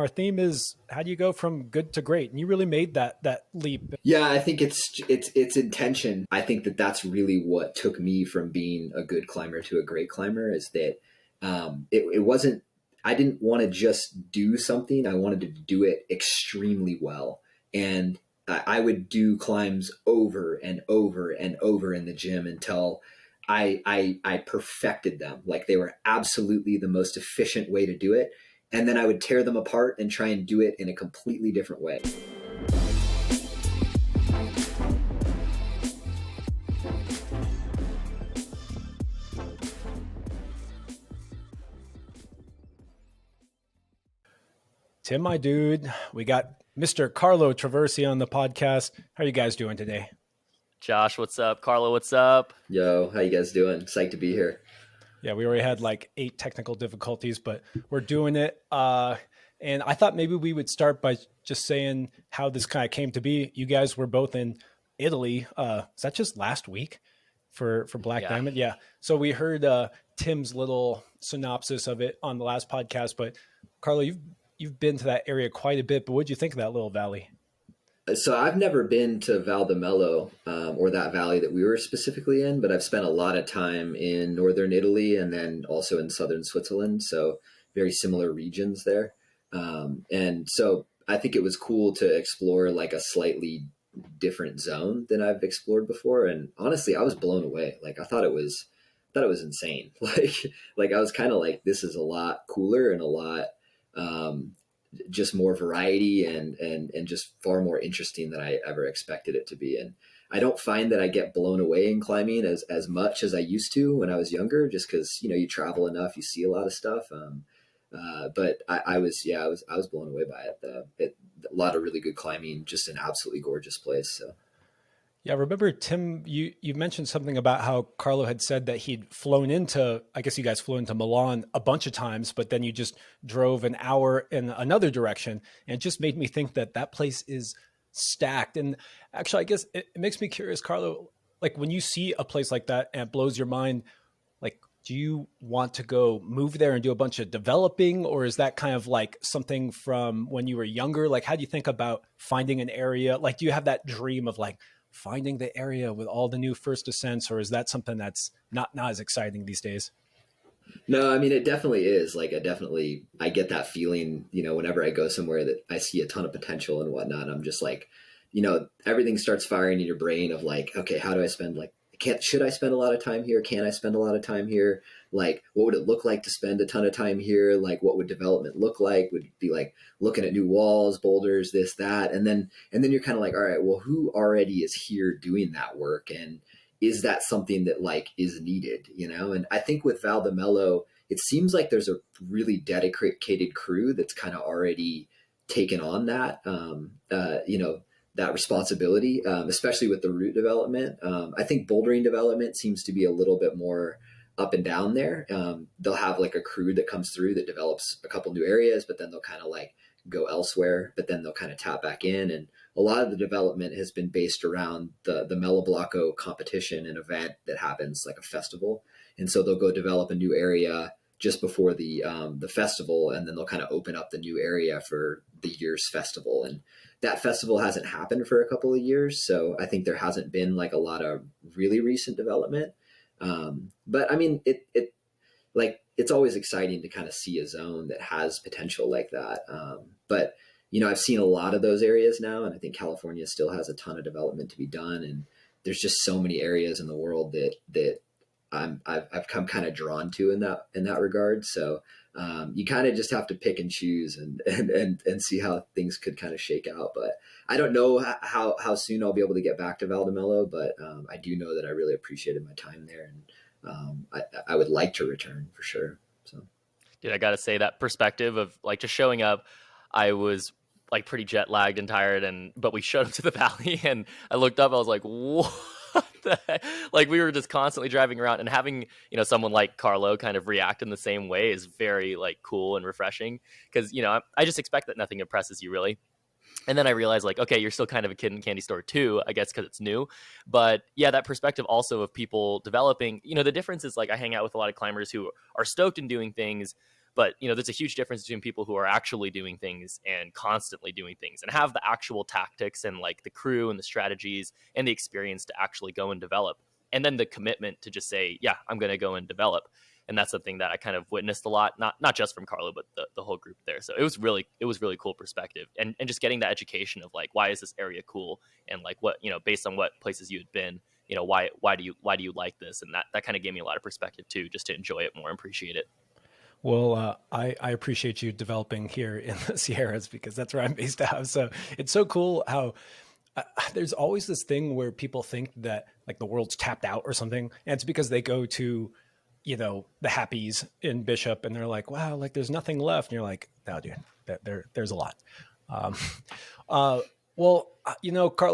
Our theme is how do you go from good to great? And you really made that leap. Yeah, I think it's intention. I think that that's really what took me from being a good climber to a great climber is that it wasn't. I didn't want to just do something. I wanted to do it extremely well, and I would do climbs over and over and over in the gym until I perfected them. Like they were absolutely the most efficient way to do it. And then I would tear them apart and try and do it in a completely different way. Tim, my dude, we got Mr. Carlo Traversi on the podcast. How are you guys doing today? Josh, what's up? Carlo, what's up? Yo, how you guys doing? Psyched to be here. Yeah, we already had like 8 technical difficulties, but we're doing it. And I thought maybe we would start by just saying how this kind of came to be. You guys were both in Italy. Is that just last week for Black Diamond? Yeah. So we heard Tim's little synopsis of it on the last podcast. But Carlo, you've been to that area quite a bit. But what did you think of that little valley? So I've never been to Val di Mello or that valley that we were specifically in, but I've spent a lot of time in northern Italy and then also in southern Switzerland. So very similar regions there. And so I think it was cool to explore like a slightly different zone than I've explored before. And honestly, I was blown away. Like I thought it was insane. Like I was kind of like, this is a lot cooler and a lot, just more variety and just far more interesting than I ever expected it to be. And I don't find that I get blown away in climbing as much as I used to when I was younger, just cause you travel enough, you see a lot of stuff. But I was blown away by it. A lot of really good climbing, just an absolutely gorgeous place. So. Yeah, I remember Tim, you mentioned something about how Carlo had said that he'd flown into, I guess you guys flew into Milan a bunch of times, but then you just drove an hour in another direction. And it just made me think that place is stacked. And actually, I guess it makes me curious, Carlo, like when you see a place like that and it blows your mind, like, do you want to go move there and do a bunch of developing, or is that kind of like something from when you were younger? Like, how do you think about finding an area? Like, do you have that dream of like finding the area with all the new first ascents, or is that something that's not as exciting these days? No, I mean, it definitely is. Like, I get that feeling, whenever I go somewhere that I see a ton of potential and whatnot. I'm just like, everything starts firing in your brain of like, okay, how do I spend should I spend a lot of time here? Can I spend a lot of time here? Like, what would it look like to spend a ton of time here? Like, what would development look like? Would it be like looking at new walls, boulders, this, that? And then you're kind of like, all right, well, who already is here doing that work? And is that something that like is needed, And I think with Val di Mello, it seems like there's a really dedicated crew that's kind of already taken on that, that responsibility, especially with the route development. I think bouldering development seems to be a little bit more up and down there. They'll have like a crew that comes through that develops a couple new areas, but then they'll kind of like go elsewhere, but then they'll kind of tap back in. And a lot of the development has been based around the Mello Blocco competition, an event that happens like a festival. And so they'll go develop a new area just before the festival, and then they'll kind of open up the new area for the year's festival. And that festival hasn't happened for a couple of years, so I think there hasn't been like a lot of really recent development. But I mean, it's always exciting to kind of see a zone that has potential like that. But I've seen a lot of those areas now, and I think California still has a ton of development to be done. And there's just so many areas in the world that I've come kind of drawn to in that regard. So you kind of just have to pick and choose and see how things could kind of shake out. But I don't know how soon I'll be able to get back to Val di Mello, but I do know that I really appreciated my time there, and I would like to return for sure. So, dude, I got to say that perspective of like just showing up, I was like pretty jet lagged and tired, but we showed up to the valley and I looked up, I was like, whoa. Like we were just constantly driving around, and having someone like Carlo kind of react in the same way is very like cool and refreshing, because I just expect that nothing impresses you really. And then I realized like, okay, you're still kind of a kid in a candy store too, I guess, because it's new. But yeah, that perspective also of people developing, the difference is like I hang out with a lot of climbers who are stoked in doing things, But, there's a huge difference between people who are actually doing things and constantly doing things and have the actual tactics and like the crew and the strategies and the experience to actually go and develop. And then the commitment to just say, yeah, I'm going to go and develop. And that's something that I kind of witnessed a lot, not just from Carlo, but the whole group there. So it was really cool perspective, and just getting that education of like, why is this area cool, and like what, based on what places you had been, why do you like this, and that kind of gave me a lot of perspective too, just to enjoy it more and appreciate it. Well, I appreciate you developing here in the Sierras, because that's where I'm based out of. So it's so cool how there's always this thing where people think that like the world's tapped out or something. And it's because they go to, the Happies in Bishop and they're like, wow, like there's nothing left. And you're like, no, dude, there's a lot. Um, Carlo,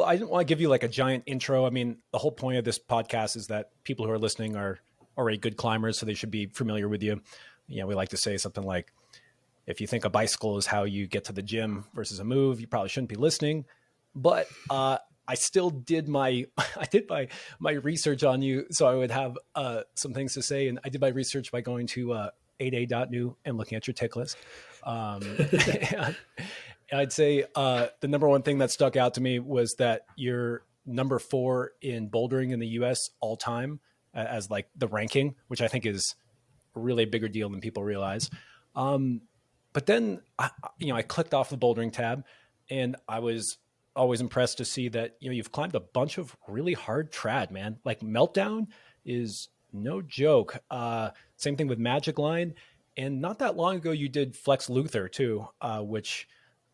I didn't want to give you like a giant intro. I mean, the whole point of this podcast is that people who are listening are already good climbers, so they should be familiar with you. We like to say something like, if you think a bicycle is how you get to the gym versus a move, you probably shouldn't be listening. But I still did my research on you, so I would have some things to say. And I did my research by going to 8a.new and looking at your tick list. I'd say the number one thing that stuck out to me was that you're number 4 in bouldering in the U.S. all time as like the ranking, which I think is a really bigger deal than people realize. But then I clicked off the bouldering tab, and I was always impressed to see that you've climbed a bunch of really hard trad, man. Like Meltdown is no joke. Same thing with Magic Line, and not that long ago you did Flex Luther too, which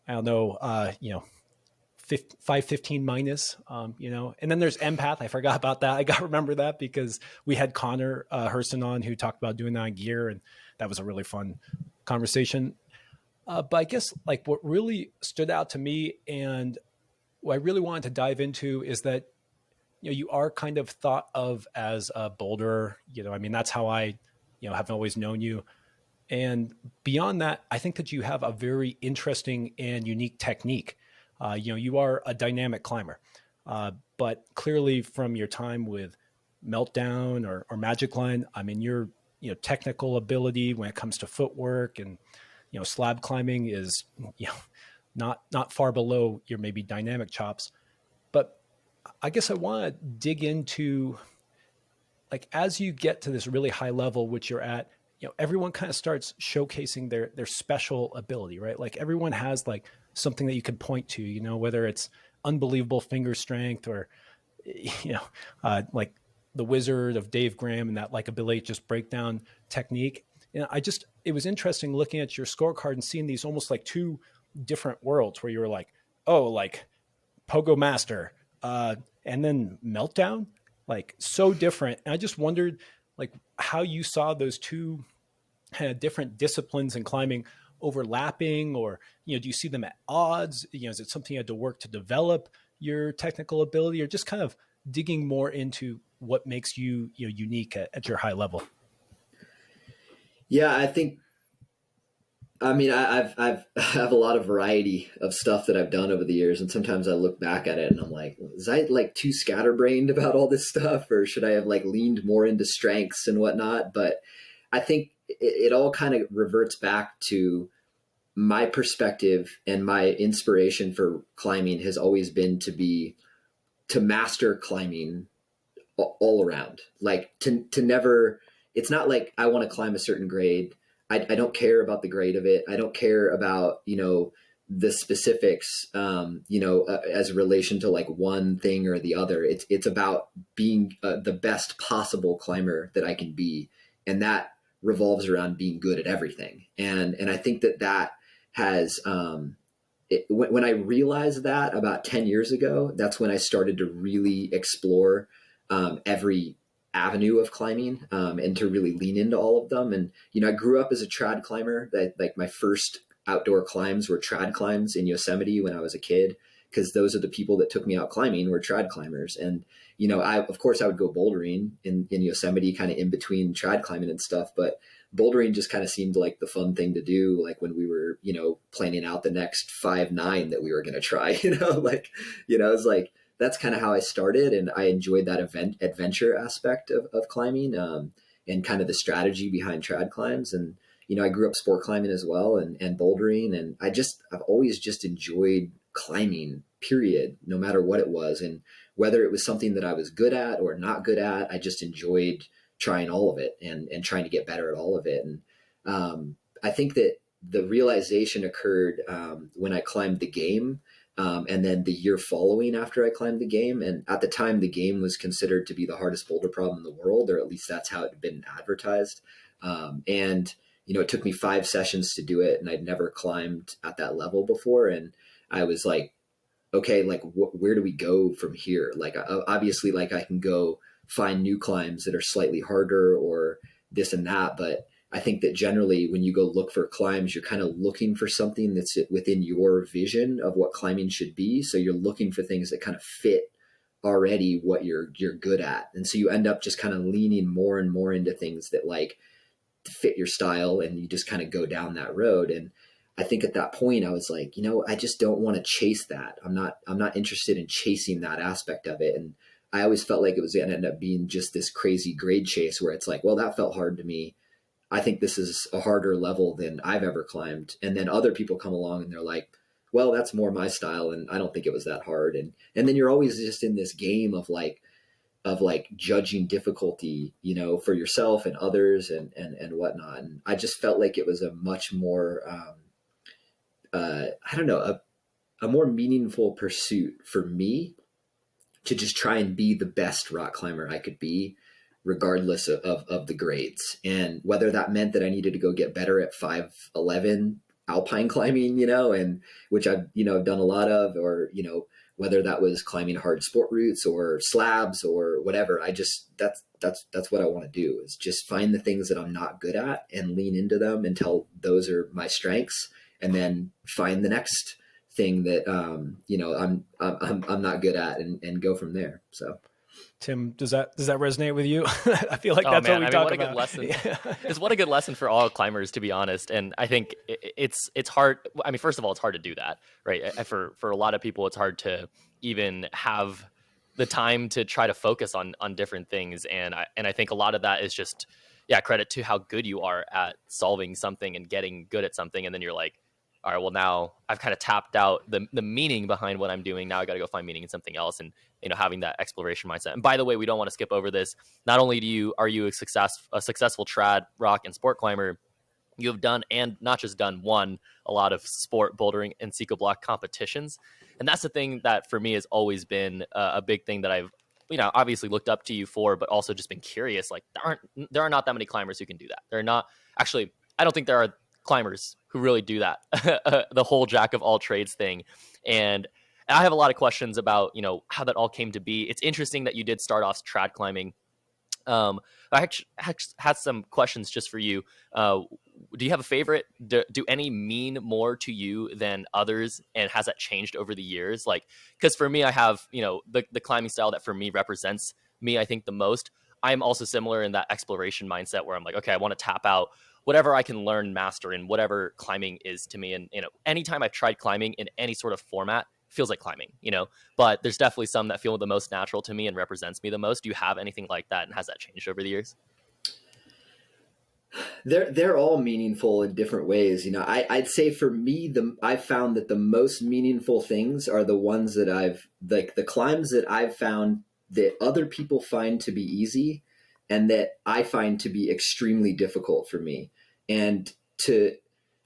I don't know, 515 minus, and then there's Empath. I forgot about that. I got to remember that because we had Connor Hurston on, who talked about doing that on gear, and that was a really fun conversation. But I guess like what really stood out to me and what I really wanted to dive into is that, you are kind of thought of as a boulderer. That's how I, have always known you. And beyond that, I think that you have a very interesting and unique technique. You are a dynamic climber, but clearly from your time with Meltdown or Magic Line, your technical ability when it comes to footwork and slab climbing is not far below your maybe dynamic chops. But I guess I want to dig into, like, as you get to this really high level, which you're at, everyone kind of starts showcasing their special ability, right? Like everyone has like something that you can point to, whether it's unbelievable finger strength or, like the Wizard of Dave Graham and that like ability to just break down technique. It was interesting looking at your scorecard and seeing these almost like two different worlds where you were like, oh, like Pogo Master, and then Meltdown, like so different. And I just wondered like how you saw those two kind of different disciplines in climbing overlapping, or, do you see them at odds? Is it something you had to work to develop your technical ability, or just kind of digging more into what makes you, unique at your high level? Yeah, I think, I have a lot of variety of stuff that I've done over the years. And sometimes I look back at it and I'm like, was I like too scatterbrained about all this stuff, or should I have like leaned more into strengths and whatnot? But I think it all kind of reverts back to my perspective, and my inspiration for climbing has always been to master climbing all around. Like to never, it's not like I want to climb a certain grade. I don't care about the grade of it. I don't care about, the specifics, as a relation to like one thing or the other. It's about being the best possible climber that I can be. And that revolves around being good at everything. And I think that has, when I realized that about 10 years ago, that's when I started to really explore every avenue of climbing, and to really lean into all of them. And, I grew up as a trad climber. That like my first outdoor climbs were trad climbs in Yosemite when I was a kid, because those are the people that took me out climbing were trad climbers. And, I would go bouldering in Yosemite, kind of in between trad climbing and stuff, but bouldering just kind of seemed like the fun thing to do. Like when we were, planning out the next 5-9 that we were going to try, it was like, that's kind of how I started. And I enjoyed that adventure aspect of climbing, and kind of the strategy behind trad climbs. And, I grew up sport climbing as well, and bouldering. And I've always just enjoyed climbing, period, no matter what it was. And whether it was something that I was good at or not good at, I just enjoyed trying all of it and trying to get better at all of it. And I think that the realization occurred when I climbed the game, and then the year following after I climbed the game. And at the time, the game was considered to be the hardest boulder problem in the world, or at least that's how it had been advertised. And it took me 5 sessions to do it, and I'd never climbed at that level before. And I was like, okay, like where do we go from here? Like, obviously, like I can go find new climbs that are slightly harder or this and that. But I think that generally when you go look for climbs, you're kind of looking for something that's within your vision of what climbing should be. So you're looking for things that kind of fit already what you're good at. And so you end up just kind of leaning more and more into things that like fit your style, and you just kind of go down that road. And I think at that point I was like, I just don't want to chase that. I'm not interested in chasing that aspect of it. And I always felt like it was going to end up being just this crazy grade chase where it's like, well, that felt hard to me. I think this is a harder level than I've ever climbed. And then other people come along and they're like, well, that's more my style, and I don't think it was that hard. And then you're always just in this game of like judging difficulty, for yourself and others and whatnot. And I just felt like it was a much more, I don't know, a more meaningful pursuit for me to just try and be the best rock climber I could be, regardless of the grades. And whether that meant that I needed to go get better at 5'11" alpine climbing, and which I've done a lot of, or, whether that was climbing hard sport routes or slabs or whatever. That's what I want to do, is just find the things that I'm not good at and lean into them until those are my strengths, and then find the next thing that, I'm not good at, and go from there. So. Tim, does that resonate with you? I feel like that's what we talk what about. A good lesson. It's what a good lesson for all climbers, to be honest. And I think it's hard. I mean, first of all, it's hard to do that, right? For a lot of people, it's hard to even have the time to try to focus on different things. And I think a lot of that is just, credit to how good you are at solving something and getting good at something. And then you're like, all right, well, now I've kind of tapped out the meaning behind what I'm doing. Now I got to go find meaning in something else, and having that exploration mindset. And by the way, we don't want to skip over this. Not only are you a successful trad, rock, and sport climber, you have done, and not just done, won a lot of sport bouldering and Seco block competitions. And that's the thing that for me has always been a big thing that I've obviously looked up to you for, but also just been curious. Like there are not that many climbers who can do that. I don't think there are climbers who really do that, the whole jack of all trades thing. And I have a lot of questions about, how that all came to be. It's interesting that you did start off trad climbing. I actually had some questions just for you. Do you have a favorite? Do any mean more to you than others? And has that changed over the years? Like, because for me, I have, the climbing style that for me represents me, I think, the most. I'm also similar in that exploration mindset where I'm like, okay, I want to tap out whatever I can learn, master in whatever climbing is to me. And, anytime I've tried climbing in any sort of format, feels like climbing, but there's definitely some that feel the most natural to me and represents me the most. Do you have anything like that? And has that changed over the years? They're all meaningful in different ways. I'd say for me, I've found that the most meaningful things are the ones that the climbs that I've found that other people find to be easy and that I find to be extremely difficult for me.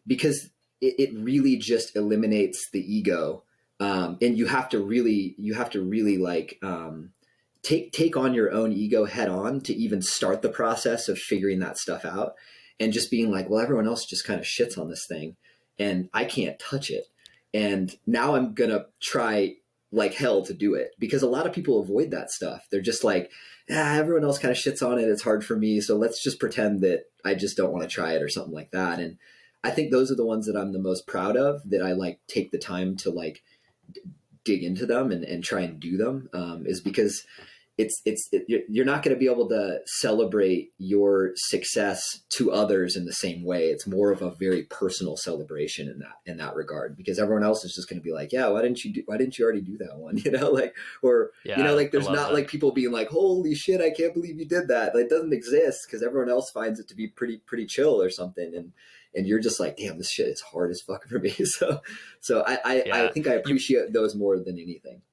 Because it really just eliminates the ego. And you have to really like, take on your own ego head on to even start the process of figuring that stuff out, and just being like, well, everyone else just kind of shits on this thing and I can't touch it. And now I'm going to try like hell to do it, because a lot of people avoid that stuff. They're just like, everyone else kind of shits on it. It's hard for me. So let's just pretend that I just don't want to try it or something like that. And I think those are the ones that I'm the most proud of, that I like take the time to like dig into them and try and do them, is because you're not going to be able to celebrate your success to others in the same way. It's more of a very personal celebration in that regard, because everyone else is just going to be like, yeah, why didn't you already do that one? Like, or, like there's not like people being like, holy shit, I can't believe you did that. Like, it doesn't exist because everyone else finds it to be pretty chill or something. And you're just like, damn, this shit is hard as fuck for me. So I think I appreciate those more than anything.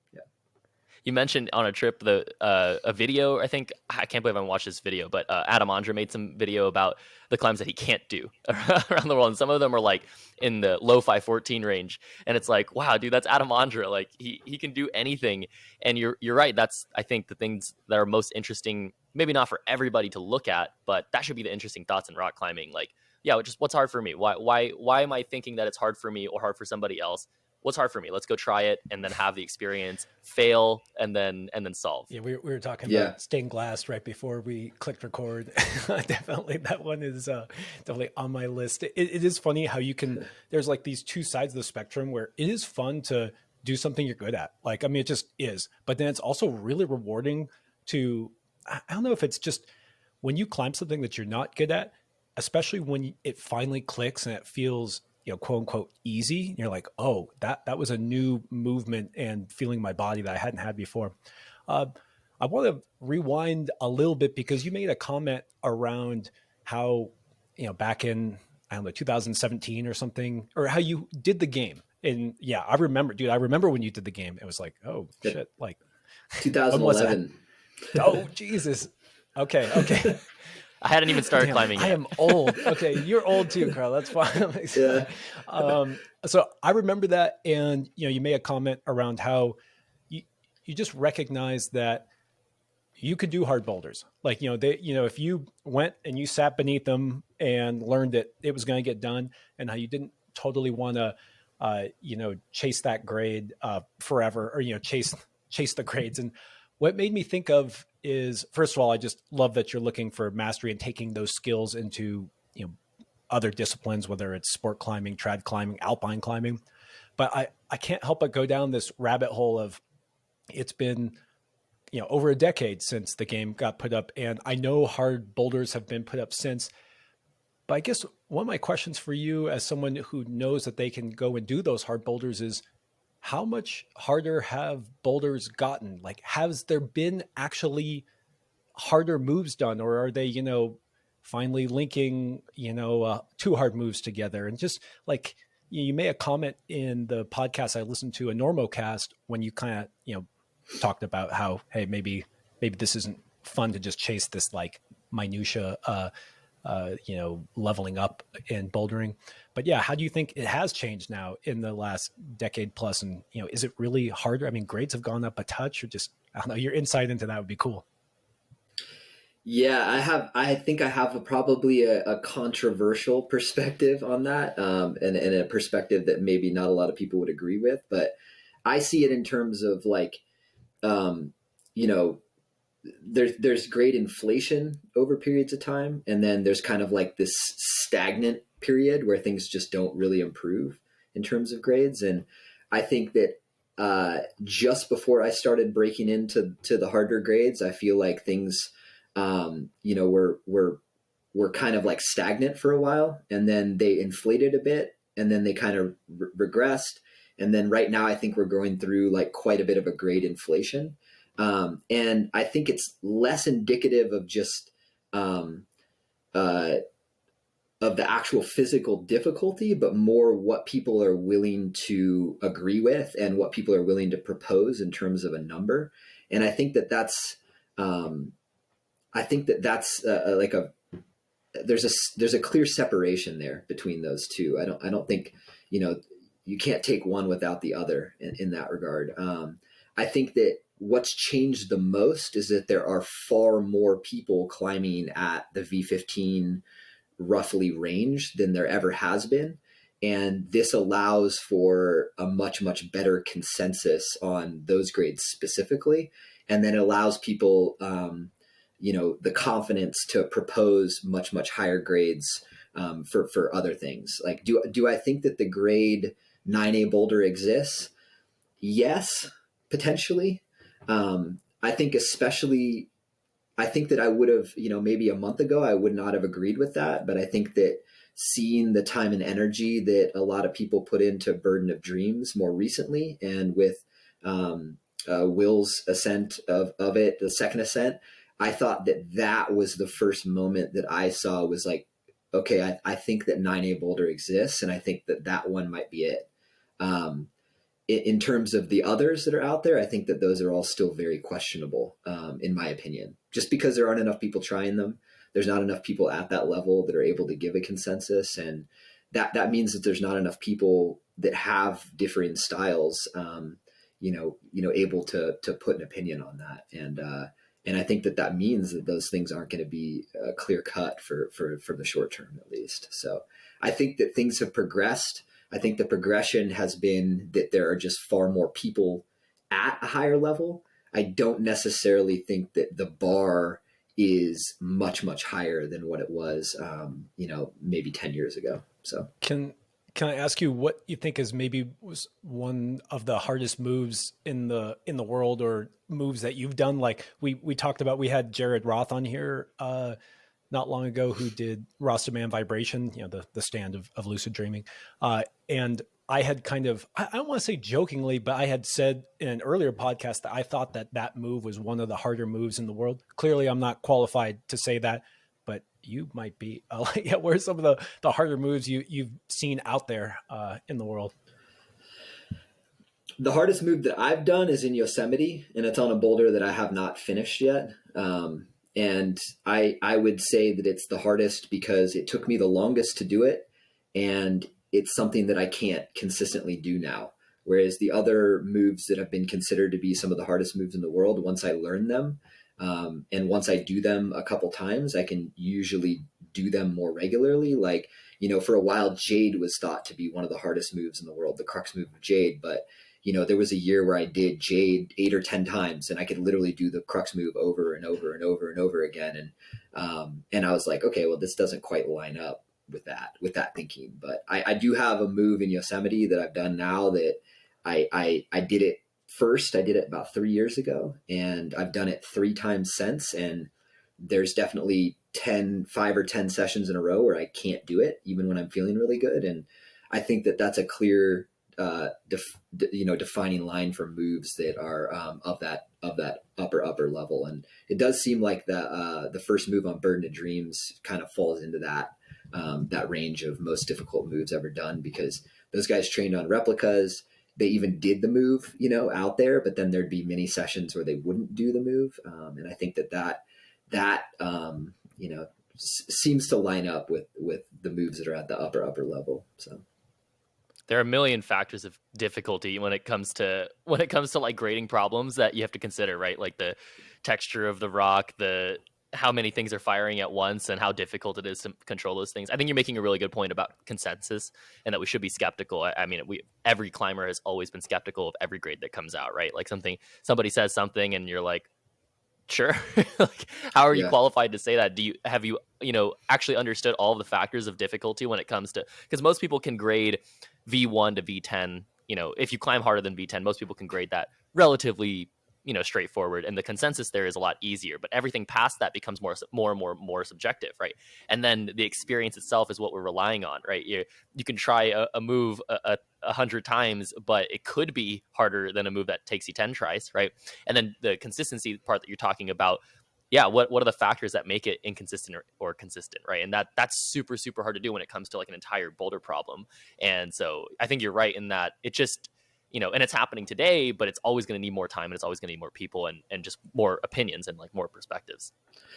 You mentioned on a trip a video. I can't believe I haven't watched this video, but Adam Andre made some video about the climbs that he can't do around the world, and some of them are like in the low 514 range, and it's like, wow, dude, that's Adam Andre. Like he can do anything, and you're right. That's, I think, the things that are most interesting. Maybe not for everybody to look at, but that should be the interesting thoughts in rock climbing. Like, yeah, just what's hard for me? Why am I thinking that it's hard for me or hard for somebody else? What's hard for me? Let's go try it and then have the experience, fail, and then solve. Yeah, we were talking about stained glass right before we clicked record. Definitely, that one is definitely on my list. It is funny how you can, there's like these two sides of the spectrum where it is fun to do something you're good at. Like, I mean, it just is. But then it's also really rewarding to, I don't know if it's just when you climb something that you're not good at, especially when it finally clicks and it feels, quote unquote, easy. And you're like, oh, that was a new movement and feeling my body that I hadn't had before. I want to rewind a little bit because you made a comment around how, back in, I don't know, 2017 or something, or how you did the game. And yeah, I remember when you did the game. It was like, oh shit, like 2011. Oh, Jesus. Okay. I hadn't even started climbing yet. I am old. Okay, you're old too, Carl. That's fine. Yeah. So I remember that, and you made a comment around how you just recognize that you could do hard boulders. Like if you went and you sat beneath them and learned that it was going to get done, and how you didn't totally want to, chase that grade forever, or chase the grades. And what made me think of is, first of all, I just love that you're looking for mastery and taking those skills into, other disciplines, whether it's sport climbing, trad climbing, alpine climbing. But I can't help but go down this rabbit hole of, it's been, over a decade since the game got put up. And I know hard boulders have been put up since. But I guess one of my questions for you, as someone who knows that they can go and do those hard boulders, is how much harder have boulders gotten? Like, has there been actually harder moves done, or are they, finally linking, two hard moves together? And just like, you made a comment in the podcast I listened to, a NormoCast, when you kind of, talked about how, hey, maybe this isn't fun to just chase this like minutia, leveling up in bouldering. But yeah, how do you think it has changed now in the last decade plus? And, is it really harder? I mean, grades have gone up a touch, or just, I don't know, your insight into that would be cool. Yeah, I think I have probably a controversial perspective on that. And a perspective that maybe not a lot of people would agree with, but I see it in terms of like, there's great inflation over periods of time. And then there's kind of like this stagnant period where things just don't really improve in terms of grades. And I think that just before I started breaking into the harder grades, I feel like things, were kind of like stagnant for a while, and then they inflated a bit, and then they kind of regressed. And then right now, I think we're going through like quite a bit of a grade inflation. And I think it's less indicative of just, of the actual physical difficulty, but more what people are willing to agree with and what people are willing to propose in terms of a number. And I think that that's, there's a clear separation there between those two. I don't think, you can't take one without the other in that regard. I think that what's changed the most is that there are far more people climbing at the V15 roughly range than there ever has been. And this allows for a much, much better consensus on those grades specifically. And then it allows people, the confidence to propose much, much higher grades for other things. Like, do I think that the grade 9A boulder exists? Yes, potentially. I think especially, I think that I would have, maybe a month ago, I would not have agreed with that. But I think that seeing the time and energy that a lot of people put into Burden of Dreams more recently, and with Will's ascent of it, the second ascent, I thought that was the first moment that I saw was like, okay, I think that 9A Boulder exists, and I think that one might be it. In terms of the others that are out there, I think that those are all still very questionable, in my opinion, just because there aren't enough people trying them. There's not enough people at that level that are able to give a consensus. And that means that there's not enough people that have differing styles, able to put an opinion on that. And I think that means that those things aren't going to be clear cut for the short term, at least. So I think that things have progressed. I think the progression has been that there are just far more people at a higher level. I don't necessarily think that the bar is much, much higher than what it was, maybe 10 years ago. So Can I ask you what you think is maybe was one of the hardest moves in the world, or moves that you've done? Like we talked about, we had Jared Roth on here not long ago, who did Rastaman Vibration, the stand of lucid dreaming. And I had kind of, I don't want to say jokingly, but I had said in an earlier podcast that I thought that move was one of the harder moves in the world. Clearly, I'm not qualified to say that, but you might be. What are some of the harder moves you've seen out there in the world? The hardest move that I've done is in Yosemite, and it's on a boulder that I have not finished yet. And I would say that it's the hardest because it took me the longest to do it, and it's something that I can't consistently do now. Whereas the other moves that have been considered to be some of the hardest moves in the world, once I learn them, and once I do them a couple times, I can usually do them more regularly. Like, for a while, Jade was thought to be one of the hardest moves in the world, the crux move of Jade. But there was a year where I did Jade 8 or 10 times, and I could literally do the crux move over and over and over and over again. And I was like, okay, well, this doesn't quite line up with that thinking. But I do have a move in Yosemite that I've done now that I did it first. I did it about 3 years ago, and I've done it 3 times since. And there's definitely 5 or 10 sessions in a row where I can't do it, even when I'm feeling really good. And I think that that's a clear defining line for moves that are of that upper level. And it does seem like the first move on Burden of Dreams kind of falls into that range of most difficult moves ever done, because those guys trained on replicas. They even did the move, out there, but then there'd be many sessions where they wouldn't do the move. And I think that seems to line up with the moves that are at the upper level. So there are a million factors of difficulty when it comes to like grading problems that you have to consider, right? Like the texture of the rock, how many things are firing at once, and how difficult it is to control those things. I think you're making a really good point about consensus, and that we should be skeptical. I mean, every climber has always been skeptical of every grade that comes out, right? Like somebody says something and you're like, sure. Like, how are you qualified to say that? Have you actually understood all of the factors of difficulty when it comes to, because most people can grade V1 to V10. If you climb harder than V10, most people can grade that relatively straightforward, and the consensus there is a lot easier. But everything past that becomes more and more subjective, right? And then the experience itself is what we're relying on, right? You can try a move 100 times, but it could be harder than a move that takes you 10 tries, right? And then the consistency part that you're talking about, what are the factors that make it inconsistent or consistent, right? And that's super, super hard to do when it comes to like an entire boulder problem. And so I think you're right in that it just, and it's happening today, but it's always going to need more time, and it's always going to need more people and just more opinions and like more perspectives.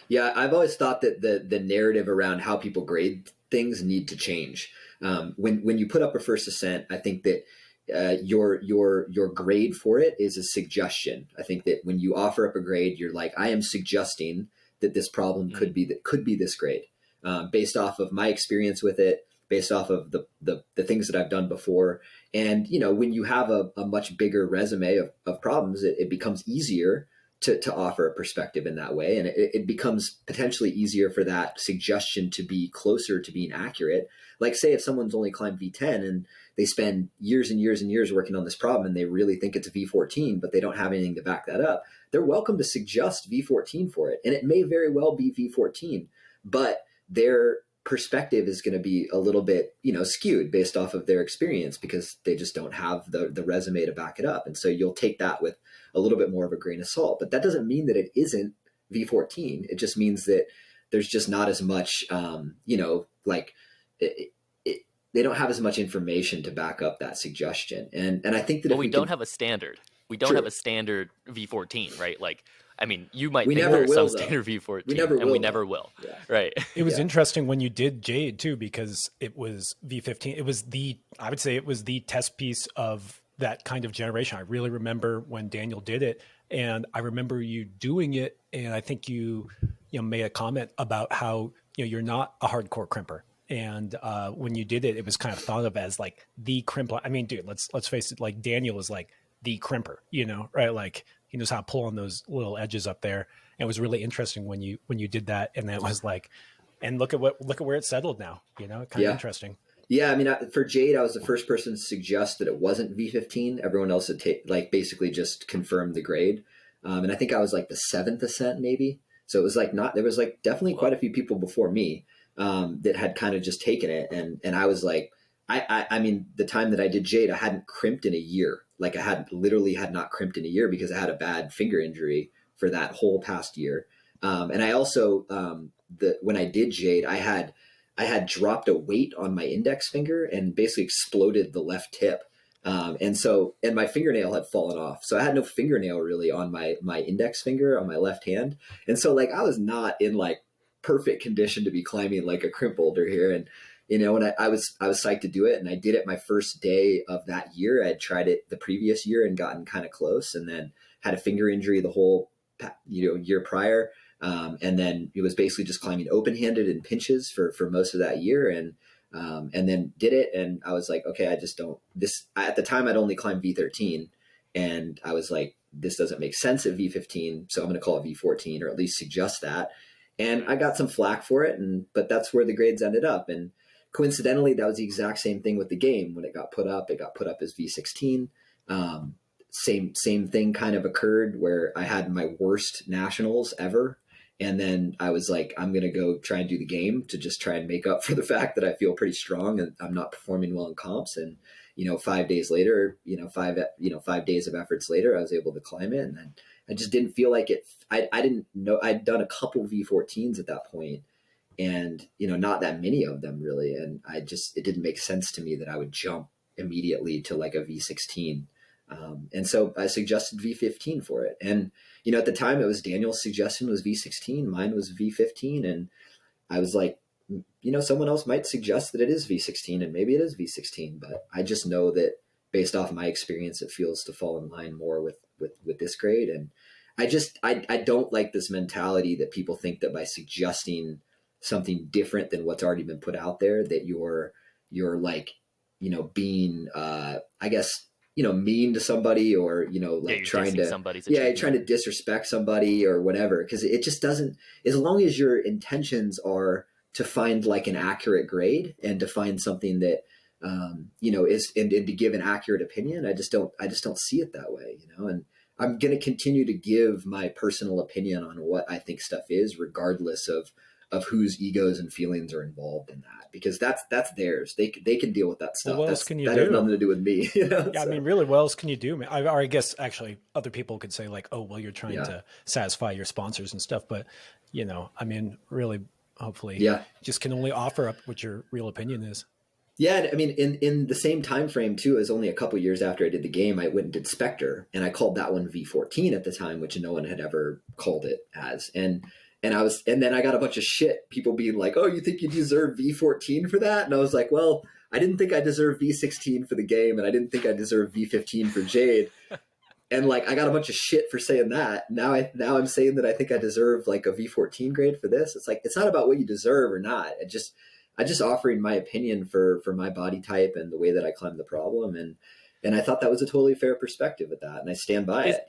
Yeah, I've always thought that the narrative around how people grade things need to change. When you put up a first ascent, I think that your grade for it is a suggestion. I think that when you offer up a grade, you're like, I am suggesting that this problem could be this grade, based off of my experience with it, based off of the things that I've done before. And when you have a much bigger resume of problems, it becomes easier to offer a perspective in that way. And it becomes potentially easier for that suggestion to be closer to being accurate. Like say if someone's only climbed V10 and they spend years and years and years working on this problem and they really think it's a V14, but they don't have anything to back that up, they're welcome to suggest V14 for it. And it may very well be V14, but their perspective is going to be a little bit, skewed based off of their experience because they just don't have the resume to back it up. And so you'll take that with a little bit more of a grain of salt, but that doesn't mean that it isn't V14. It just means that there's just not as much, they don't have as much information to back up that suggestion. And I think that we don't have a standard. We don't have a standard V14, right? Like, I mean, you might We think never there's will, some though. standard V14, We never and will, we though. never will. Yeah. Right. It was Yeah. interesting when you did Jade too, because it was V15. It was I would say it was the test piece of that kind of generation. I really remember when Daniel did it, and I remember you doing it. And I think you made a comment about how, you're not a hardcore crimper. And when you did it, it was kind of thought of as like the crimper. I mean, dude, let's face it. Like Daniel is like the crimper, right? Like he knows how to pull on those little edges up there. And it was really interesting when you did that, and that was like, and look at where it settled now. Kind of interesting. Yeah, I mean, for Jade, I was the first person to suggest that it wasn't V15. Everyone else had basically just confirmed the grade, and I think I was like the 7th ascent maybe. So it was like there was like definitely quite a few people before me that had kind of just taken it, and I was like, I mean, the time that I did Jade, I hadn't crimped in a year. Like I had not crimped in a year because I had a bad finger injury for that whole past year. And I also, when I did Jade, I had dropped a weight on my index finger and basically exploded the left tip. And my fingernail had fallen off. So I had no fingernail really on my index finger on my left hand. And so like, I was not in like perfect condition to be climbing like a crimp boulder here. And, and I was psyched to do it. And I did it my first day of that year. I had tried it the previous year and gotten kind of close, and then had a finger injury the whole year prior, and then it was basically just climbing open-handed in pinches for most of that year, and then did it, and I was like, okay, I just don't at the time I'd only climbed V13, and I was like, this doesn't make sense at V15, so I'm going to call it V14, or at least suggest that. And I got some flack for it, but that's where the grades ended up. And coincidentally, that was the exact same thing with the game. When it got put up as V16. Same thing kind of occurred where I had my worst nationals ever. And then I was like, I'm going to go try and do the game to just try and make up for the fact that I feel pretty strong and I'm not performing well in comps. And, 5 days later, 5 days of efforts later, I was able to climb it. And then I just didn't feel like it. I didn't know. I'd done a couple V14s at that point, and, not that many of them really. And it didn't make sense to me that I would jump immediately to like a V16. And so I suggested V15 for it. And, at the time it was Daniel's suggestion was V16, mine was V15. And I was like, someone else might suggest that it is V16 and maybe it is V16, but I just know that based off my experience, it feels to fall in line more with this grade. And I don't like this mentality that people think that by suggesting something different than what's already been put out there, that you're like, being, I guess, mean to somebody, or, like trying to disrespect somebody or whatever. Cause it just doesn't, as long as your intentions are to find like an accurate grade and to find something that, is, and to give an accurate opinion. I just don't see it that way, and I'm going to continue to give my personal opinion on what I think stuff is, regardless of whose egos and feelings are involved in that, because that's theirs. They can deal with that stuff. Well, what else can you that do? has nothing to do with me. Yeah, So. I mean, really, what else can you do? I guess actually other people could say like, oh, well, you're trying to satisfy your sponsors and stuff. But, I mean, really, hopefully, just can only offer up what your real opinion is. Yeah, I mean, in the same time frame too, as only a couple years after I did the game, I went and did Spectre, and I called that one V14 at the time, which no one had ever called it as. And then I got a bunch of shit, people being like, "Oh, you think you deserve V14 for that?" And I was like, "Well, I didn't think I deserved V16 for the game, and I didn't think I deserved V15 for Jade." And like, I got a bunch of shit for saying that. Now I'm saying that I think I deserve like a V14 grade for this. It's like, it's not about what you deserve or not. I just offering my opinion for my body type and the way that I climb the problem. And I thought that was a totally fair perspective with that. And I stand by it,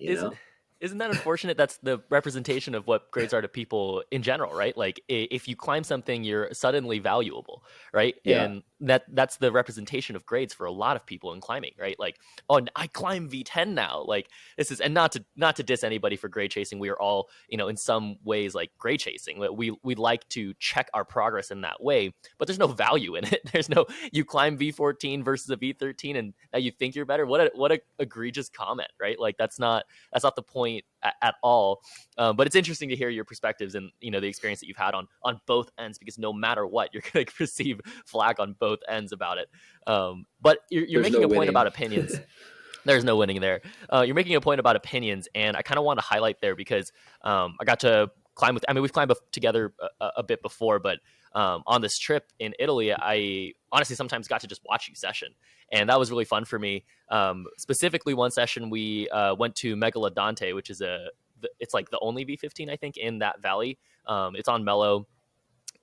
Isn't that unfortunate? That's the representation of what grades are to people in general, right? Like if you climb something, you're suddenly valuable, right? Yeah. And that's the representation of grades for a lot of people in climbing, right? Like, oh, I climb V10 now. Like this is, and not to diss anybody for grade chasing. We are all, in some ways like grade chasing. We like to check our progress in that way, but there's no value in it. There's no, you climb V14 versus a V13 and now you think you're better. What a egregious comment, right? Like that's not the point at all. But it's interesting to hear your perspectives and the experience that you've had on both ends, because no matter what, you're going to receive flack on both ends about it. But you're making a point about opinions. There's no winning there. You're making a point about opinions, and I kind of want to highlight there because I got to climb with. I mean, we've climbed together a bit before, but on this trip in Italy, I honestly sometimes got to just watch you session, and that was really fun for me. Specifically, one session we went to Megalodonte, which is it's like the only V15 I think in that valley. It's on Mellow.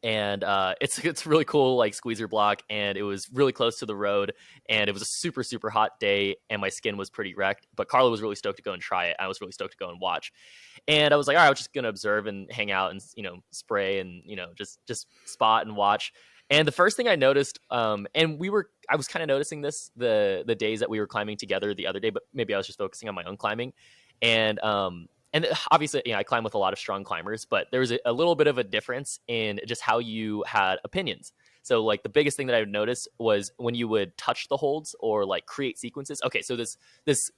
And it's really cool, like squeezer block, and it was really close to the road, and it was a super, super hot day, and my skin was pretty wrecked. But Carlo was really stoked to go and try it. I was really stoked to go and watch. And I was like, all right, I was just gonna observe and hang out and spray and just spot and watch. And the first thing I noticed, I was kind of noticing this the days that we were climbing together the other day, but maybe I was just focusing on my own climbing. And obviously, I climb with a lot of strong climbers, but there was a little bit of a difference in just how you had opinions. So like the biggest thing that I would notice was when you would touch the holds or like create sequences. Okay, so this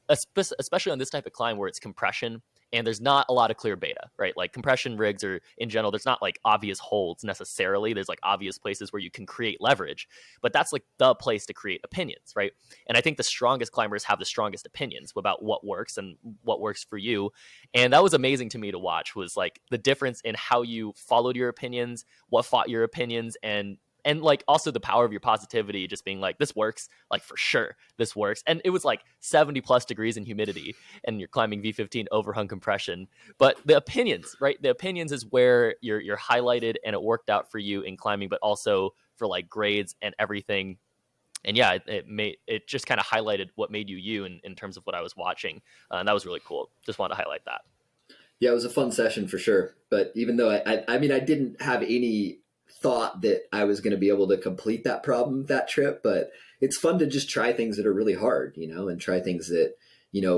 especially on this type of climb where it's compression and there's not a lot of clear beta, right? Like compression rigs or in general, there's not like obvious holds necessarily. There's like obvious places where you can create leverage, but that's like the place to create opinions, right? And I think the strongest climbers have the strongest opinions about what works and what works for you. And that was amazing to me to watch, was like the difference in how you followed your opinions, what fought your opinions, and like also the power of your positivity, just being like, this works, like for sure this works. And it was like 70 plus degrees in humidity and you're climbing V15 overhung compression. But the opinions, right? The opinions is where you're highlighted, and it worked out for you in climbing, but also for like grades and everything. And yeah, it just kind of highlighted what made you in terms of what I was watching. And that was really cool. Just wanted to highlight that. Yeah, it was a fun session for sure. But even though I mean, I didn't have any thought that I was going to be able to complete that problem that trip, but it's fun to just try things that are really hard, and try things that,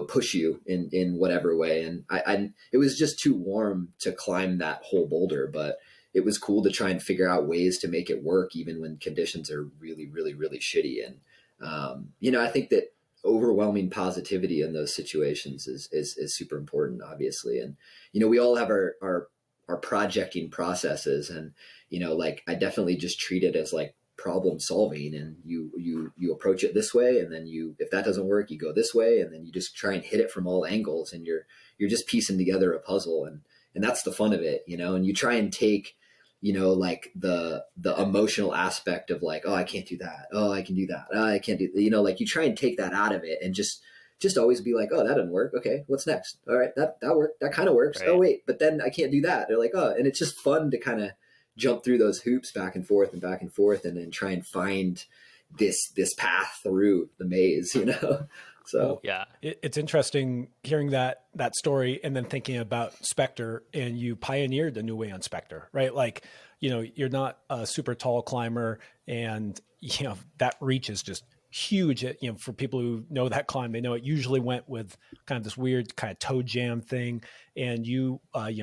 push you in whatever way. And it was just too warm to climb that whole boulder, but it was cool to try and figure out ways to make it work even when conditions are really, really, really shitty. And, I think that overwhelming positivity in those situations is super important, obviously. And, we all have our projecting processes, and, like I definitely just treat it as like problem solving, and you approach it this way, and then if that doesn't work, you go this way, and then you just try and hit it from all angles, and you're just piecing together a puzzle. And that's the fun of it, and you try and take, like the emotional aspect of like, oh, I can't do that. Oh, I can do that. Oh, I can't do, like you try and take that out of it and just always be like, oh, that didn't work. Okay, what's next? All right, that worked. That kind of works. Right. Oh, wait, but then I can't do that. They're like, oh, and it's just fun to kind of jump through those hoops back and forth, and then try and find this path through the maze, So yeah, it's interesting hearing that story and then thinking about Spectre, and you pioneered a new way on Spectre, right? Like, you're not a super tall climber, and that reach is just huge. For people who know that climb, they know it usually went with kind of this weird kind of toe jam thing, and you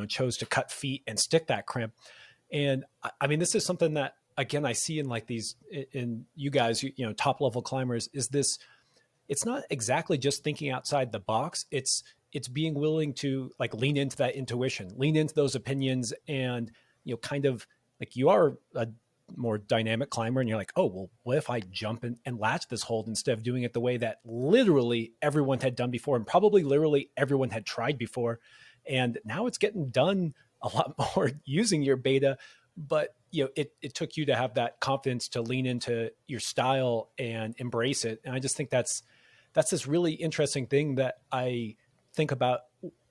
chose to cut feet and stick that crimp. And I mean, this is something that again I see in like these in you guys, top level climbers, is this. It's not exactly just thinking outside the box. It's being willing to like lean into that intuition, lean into those opinions, and kind of like you are a more dynamic climber, and you're like, oh, well, what if I jump and latch this hold instead of doing it the way that literally everyone had done before, and probably literally everyone had tried before, and now it's getting done a lot more using your beta, but it took you to have that confidence to lean into your style and embrace it. And I just think that's this really interesting thing that I think about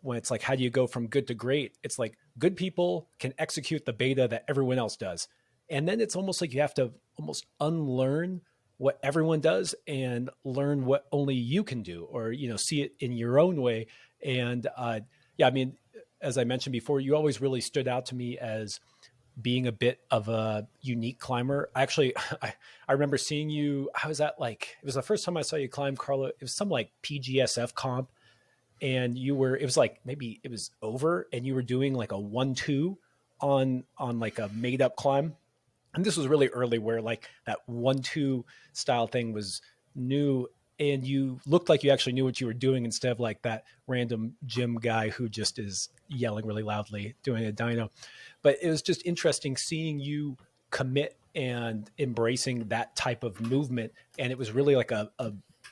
when it's like, how do you go from good to great? It's like good people can execute the beta that everyone else does. And then it's almost like you have to almost unlearn what everyone does and learn what only you can do, or, see it in your own way. And Yeah, I mean, as I mentioned before, you always really stood out to me as being a bit of a unique climber. Actually, I remember seeing you. How was that like? It was the first time I saw you climb, Carlo. It was some like PGSF comp, and you were. It was like maybe it was over, and you were doing like a 1-2 on like a made up climb. And this was really early, where like that 1-2 style thing was new, and you looked like you actually knew what you were doing instead of like that random gym guy who just is yelling really loudly doing a dyno. But it was just interesting seeing you commit and embracing that type of movement. And it was really like a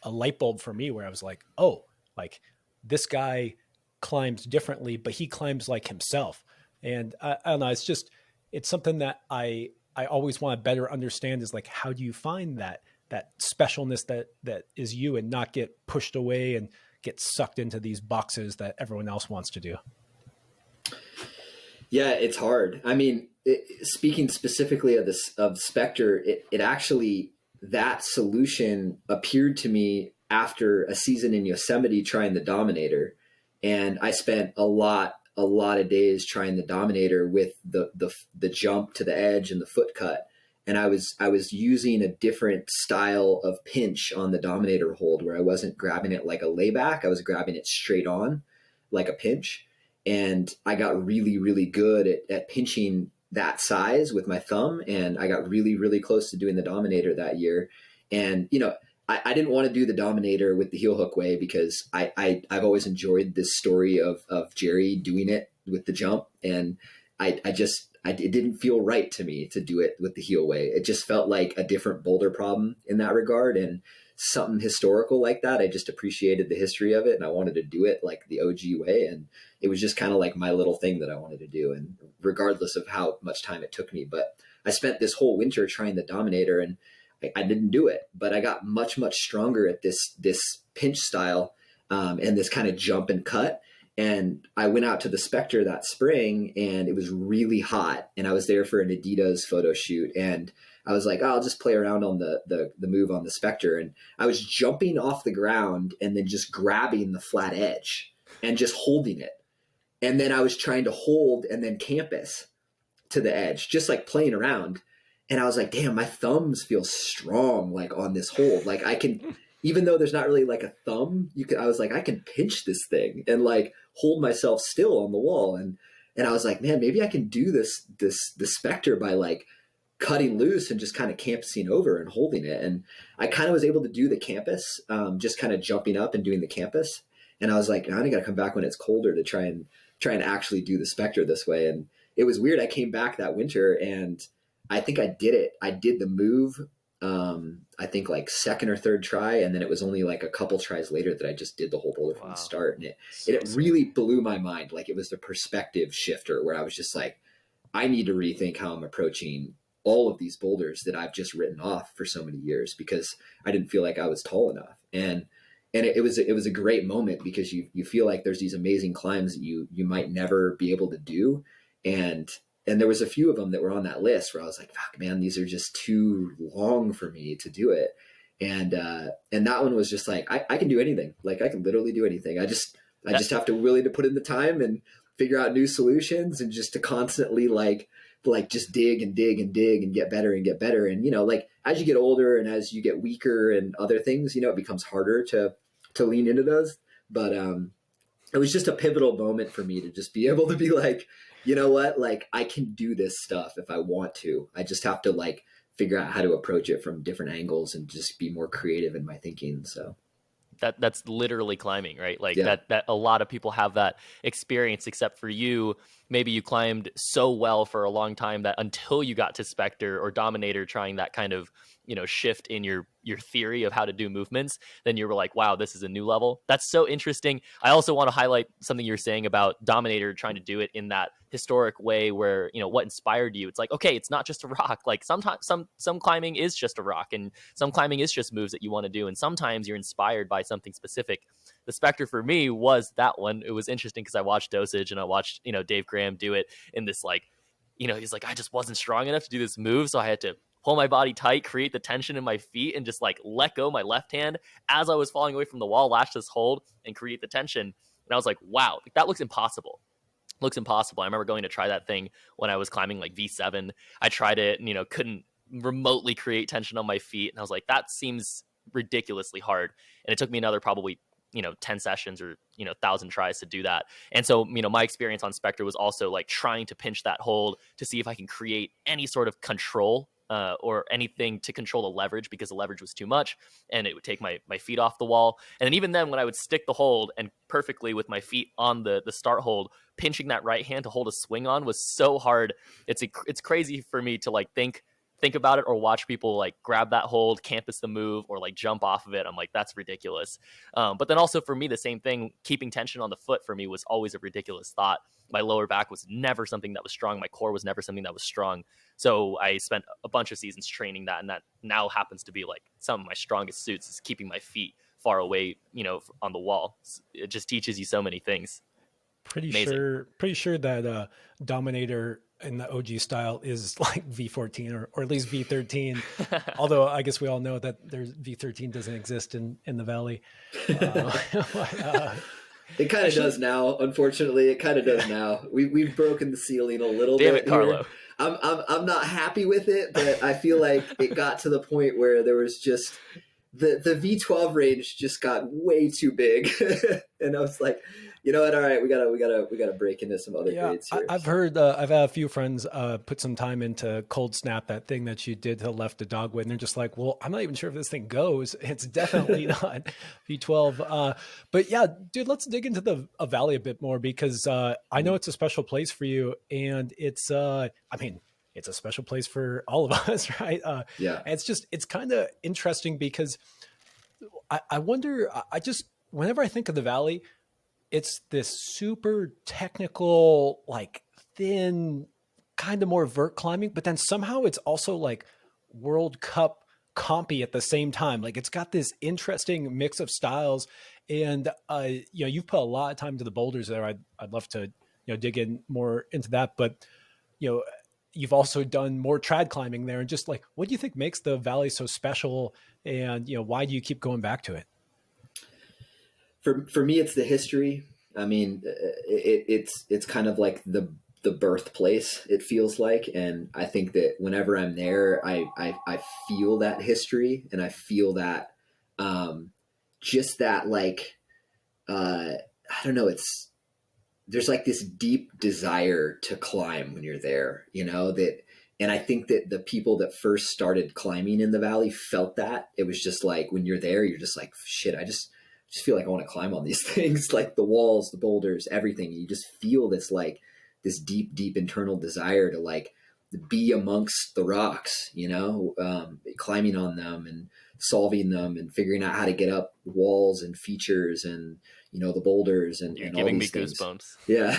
light bulb for me, where I was like, oh, like this guy climbs differently, but he climbs like himself. And I don't know, it's something that I always want to better understand, is like, how do you find that specialness that is you, and not get pushed away and get sucked into these boxes that everyone else wants to do? Yeah, it's hard. I mean, speaking specifically of Spectre, it actually, that solution appeared to me after a season in Yosemite trying the Dominator, and I spent a lot of days trying the Dominator with the jump to the edge and the foot cut, and I was using a different style of pinch on the Dominator hold, where I wasn't grabbing it like a layback, I was grabbing it straight on like a pinch. And I got really, really good at pinching that size with my thumb. And I got really, really close to doing the Dominator that year. And, I didn't want to do the Dominator with the heel hook way, because I've always enjoyed this story of Jerry doing it with the jump. And it didn't feel right to me to do it with the heel way. It just felt like a different boulder problem in that regard. And something historical like that, I just appreciated the history of it, and I wanted to do it like the OG way. And it was just kind of like my little thing that I wanted to do, and regardless of how much time it took me. But I spent this whole winter trying the Dominator, and I didn't do it, but I got much, much stronger at this pinch style, and this kind of jump and cut. And I went out to the Spectre that spring, and it was really hot, and I was there for an Adidas photo shoot, and I was like, oh, I'll just play around on the move on the Spectre. And I was jumping off the ground and then just grabbing the flat edge and just holding it. And then I was trying to hold and then campus to the edge, just like playing around. And I was like, damn, my thumbs feel strong, like on this hold. Like I can, even though there's not really like a thumb, I was like, I can pinch this thing and like hold myself still on the wall. And I was like, man, maybe I can do the Spectre by like cutting loose and just kind of campusing over and holding it. And I kind of was able to do the campus, just kind of jumping up and doing the campus. And I was like, I got to come back when it's colder to try and actually do the Spectre this way. And it was weird. I came back that winter, and I think I did it. I did the move, I think like second or third try. And then it was only like a couple tries later that I just did the whole boulder from the start. And it really blew my mind. Like it was the perspective shifter, where I was just like, I need to rethink how I'm approaching all of these boulders that I've just written off for so many years, because I didn't feel like I was tall enough. And it was a great moment, because you feel like there's these amazing climbs that you might never be able to do. And there was a few of them that were on that list where I was like, fuck man, these are just too long for me to do it. And that one was just like, I can do anything. Like I can literally do anything. I just have to willing to put in the time and figure out new solutions, and just to constantly like just dig and dig and dig and get better and get better. And, like as you get older and as you get weaker and other things, it becomes harder to lean into those. But it was just a pivotal moment for me to just be able to be like, you know what, like I can do this stuff if I want to. I just have to like figure out how to approach it from different angles and just be more creative in my thinking. So that's literally climbing, right? Like that a lot of people have that experience, except for you, maybe you climbed so well for a long time that until you got to Spectre or Dominator, trying that kind of, shift in your theory of how to do movements, then you were like, wow, this is a new level. That's so interesting. I also want to highlight something you're saying about Dominator trying to do it in that historic way where, what inspired you. It's like, okay, it's not just a rock. Like sometimes some climbing is just a rock, and some climbing is just moves that you want to do. And sometimes you're inspired by something specific. The Spectre for me was that one. It was interesting because I watched Dosage and I watched, Dave Graham do it in this like, he's like, I just wasn't strong enough to do this move. So I had to pull my body tight, create the tension in my feet, and just like let go my left hand as I was falling away from the wall, latch this hold and create the tension. And I was like, wow, that looks impossible. Looks impossible. I remember going to try that thing when I was climbing like V7. I tried it and, couldn't remotely create tension on my feet. And I was like, that seems ridiculously hard. And it took me another probably, 10 sessions or, 1,000 tries to do that. And so, my experience on Spectre was also like trying to pinch that hold to see if I can create any sort of control or anything to control the leverage, because the leverage was too much and it would take my feet off the wall. And then even then, when I would stick the hold and perfectly with my feet on the start hold, pinching that right hand to hold a swing on was so hard. It's crazy for me to like think about it or watch people like grab that hold, campus the move, or like jump off of it. I'm like, that's ridiculous. But then also for me, the same thing, keeping tension on the foot for me was always a ridiculous thought. My lower back was never something that was strong. My core was never something that was strong. So I spent a bunch of seasons training that, and that now happens to be like some of my strongest suits, is keeping my feet far away, on the wall. It just teaches you so many things. Pretty Amazing. sure that Dominator in the OG style is like V14 or at least V13. Although I guess we all know that there's V13 doesn't exist in the Valley. It kind of does now. Unfortunately, it kind of does now. We've broken the ceiling a little Damn bit it, Carlo. here. I'm not happy with it, but I feel like it got to the point where there was just the V12 range just got way too big, and I was like, you know what? All right, we gotta break into some other grades here. I've heard. I've had a few friends put some time into Cold Snap, that thing that you did to left the dog with, and they're just like, "Well, I'm not even sure if this thing goes. It's definitely not V12." But yeah, dude, let's dig into the Valley a bit more, because I know it's a special place for you, and it's. It's a special place for all of us, right? Yeah. It's kind of interesting because I wonder. I just whenever I think of the Valley, it's this super technical, like thin, kind of more vert climbing, but then somehow it's also like World Cup compy at the same time. Like it's got this interesting mix of styles, and you've put a lot of time to the boulders there. I'd love to dig in more into that, but you've also done more trad climbing there, and just like, what do you think makes the Valley so special, and why do you keep going back to it? For me, it's the history. I mean, it's kind of like the birthplace, it feels like, and I think that whenever I'm there, I feel that history, and I feel that just that like I don't know, there's like this deep desire to climb when you're there, and I think that the people that first started climbing in the Valley felt that. It was just like, when you're there, you're just like, shit, I just feel like I want to climb on these things, like the walls, the boulders, everything. You just feel this like this deep internal desire to like be amongst the rocks, climbing on them and solving them and figuring out how to get up walls and features and the boulders and You're all giving me these things. goosebumps. Yeah,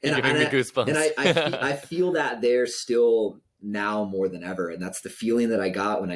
You're giving me goosebumps. And I feel that there still now more than ever, and that's the feeling that I got when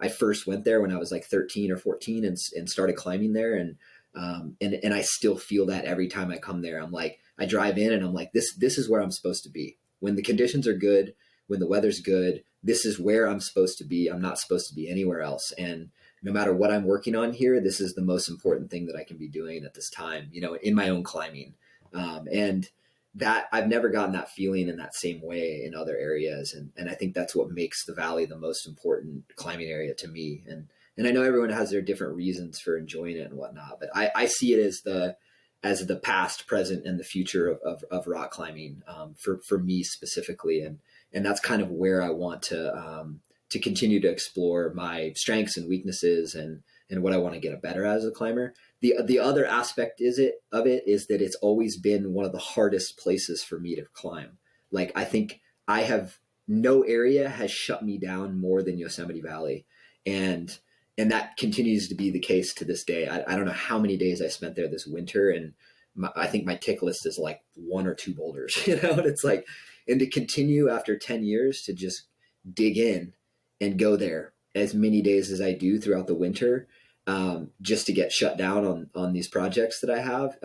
I first went there when I was like 13 or 14 and started climbing there. And I still feel that every time I come there. I'm like, I drive in and I'm like, this is where I'm supposed to be. When the conditions are good, when the weather's good, this is where I'm supposed to be. I'm not supposed to be anywhere else. And no matter what I'm working on here, this is the most important thing that I can be doing at this time, in my own climbing. And that I've never gotten that feeling in that same way in other areas. And I think that's what makes the Valley the most important climbing area to me. And I know everyone has their different reasons for enjoying it and whatnot, but I see it as the past, present, and the future of rock climbing, for me specifically. And that's kind of where I want to continue to explore my strengths and weaknesses and what I want to get better as a climber. The other aspect is that it's always been one of the hardest places for me to climb. Like, I think no area has shut me down more than Yosemite Valley. And that continues to be the case to this day. I don't know how many days I spent there this winter, and I think my tick list is like 1 or 2 boulders, and it's like, and to continue after 10 years to just dig in and go there as many days as I do throughout the winter, just to get shut down on these projects that I have.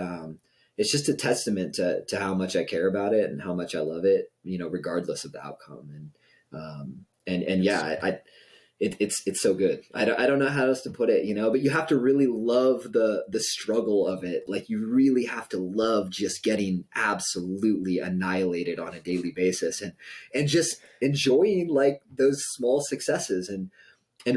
It's just a testament to how much I care about it and how much I love it, regardless of the outcome. And yeah, it's so good. I don't know how else to put it, but you have to really love the struggle of it. Like you really have to love just getting absolutely annihilated on a daily basis, and just enjoying like those small successes, and